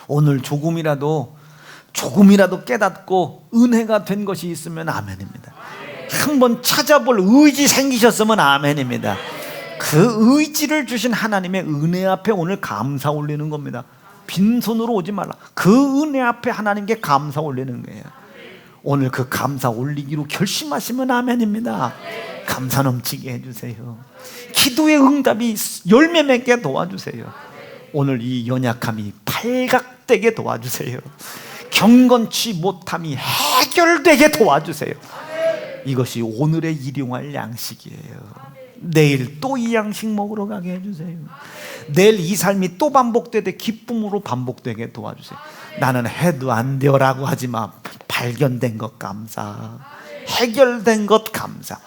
오늘 조금이라도 깨닫고 은혜가 된 것이 있으면 아멘입니다. 한번 찾아볼 의지 생기셨으면 아멘입니다. 그 의지를 주신 하나님의 은혜 앞에 오늘 감사 올리는 겁니다. 빈손으로 오지 말라. 그 은혜 앞에 하나님께 감사 올리는 거예요. 오늘 그 감사 올리기로 결심하시면 아멘입니다. 감사 넘치게 해주세요. 기도의 응답이 열매 맺게 도와주세요. 오늘 이 연약함이 발각되게 도와주세요. 경건치 못함이 해결되게 도와주세요. 이것이 오늘의 일용할 양식이에요. 내일 또 이 양식 먹으러 가게 해주세요. 내일 이 삶이 또 반복되되 기쁨으로 반복되게 도와주세요. 나는 해도 안 돼요라고 하지마. 발견된 것 감사, 해결된 것 감사,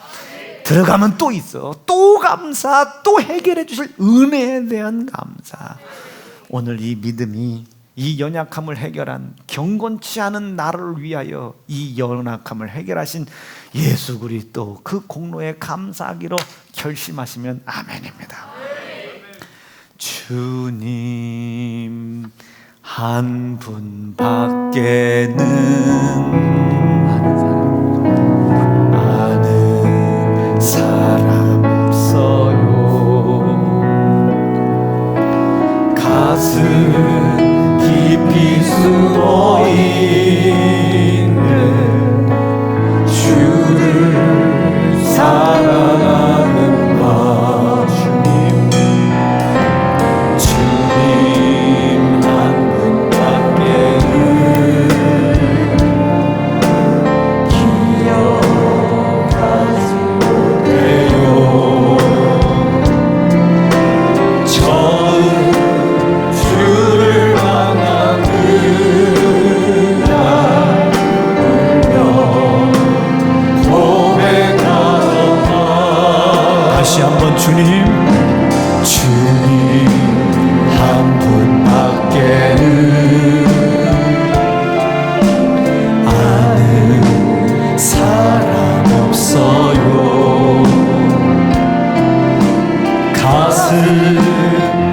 들어가면 또 있어, 또 감사, 또 해결해 주실 은혜에 대한 감사. 오늘 이 믿음이 이 연약함을 해결한, 경건치 않은 나를 위하여 이 연약함을 해결하신 예수 그리스도 그 공로에 감사하기로 결심하시면 아멘입니다. 주님 한 분밖에는 아는 사람 없어요. 가슴 깊이 숨어 있는 주를 사랑하는 나 주님 한 분밖에는 기억하지 못해요. 처음 주를 만난 그날 울며 고백하던 다시 한번 주님 한 분밖에는 아는 사람 없어요. 가슴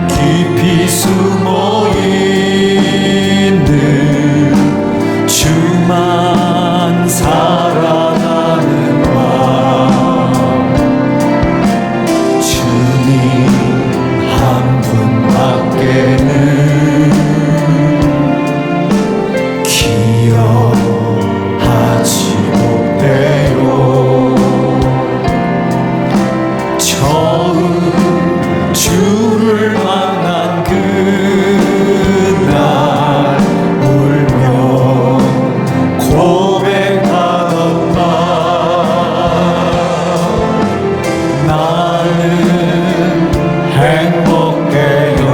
깊이 숨어 있는 주만 사랑하는 마음 주님 한 분밖에는 기억하지 못해요. 처음 주를 만난 그날 울며 고백하던 날 나는 행복해요.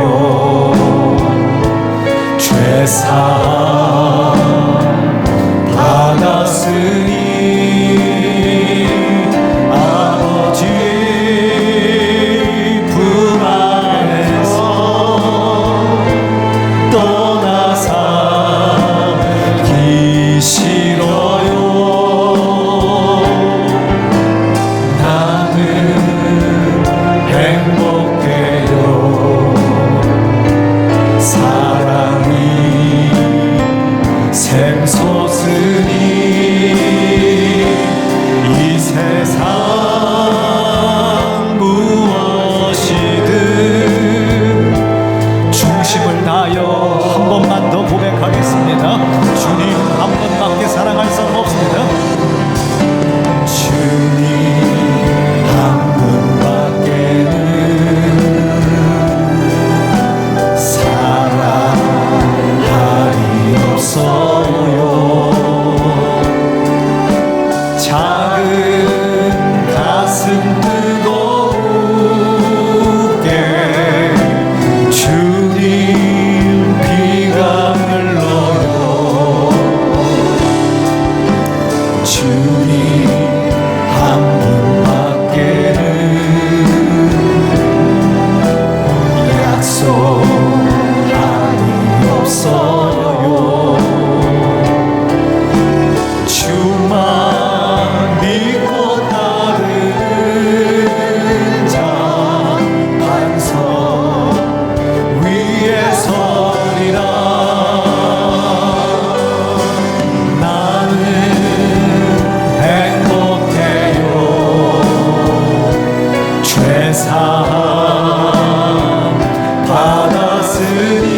죄사함 받았으니 아버지 품 안에서 떠나 살기 싫어요. 나는 행복해요. 사랑이 샘솟으니 작은 가슴 뜨겁게 주님 피가 흘러요. 주님 한 분밖에는 약속함이 없어요. 주만 믿고 따르는 자 반석 위에 서리라. 나는 행복해요. 죄사함 받았으니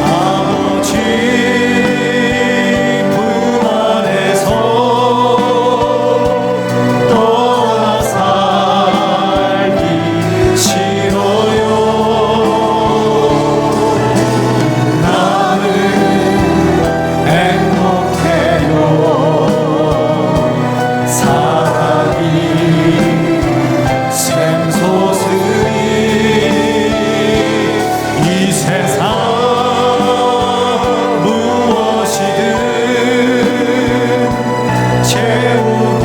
아버지 품 안에서 떠나 살기 싫어요. 나는 행복해요. 사랑이 샘솟으니 이 세상 무엇이든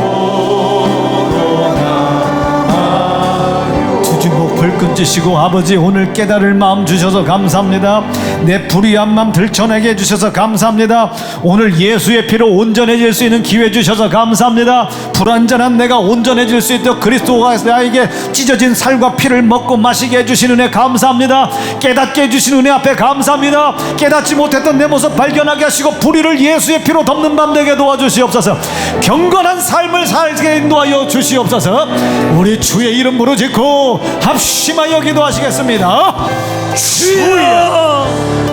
채우고로 나아요. 두 주먹 불끈 쥐시고 아버지 오늘 깨달을 마음 주셔서 감사합니다. 내 불의한 마음 들춰내게 해주셔서 감사합니다. 오늘 예수의 피로 온전해질 수 있는 기회 주셔서 감사합니다. 불완전한 내가 온전해질 수 있도록 그리스도가 나에게 찢어진 살과 피를 먹고 마시게 해주신 은혜 감사합니다. 깨닫게 해주신 은혜 앞에 감사합니다. 깨닫지 못했던 내 모습 발견하게 하시고 불의를 예수의 피로 덮는 밤 되게 도와주시옵소서. 경건한 삶을 살게 인도하여 주시옵소서. 우리 주의 이름 부르짖고 합심하여 기도하시겠습니다. 주여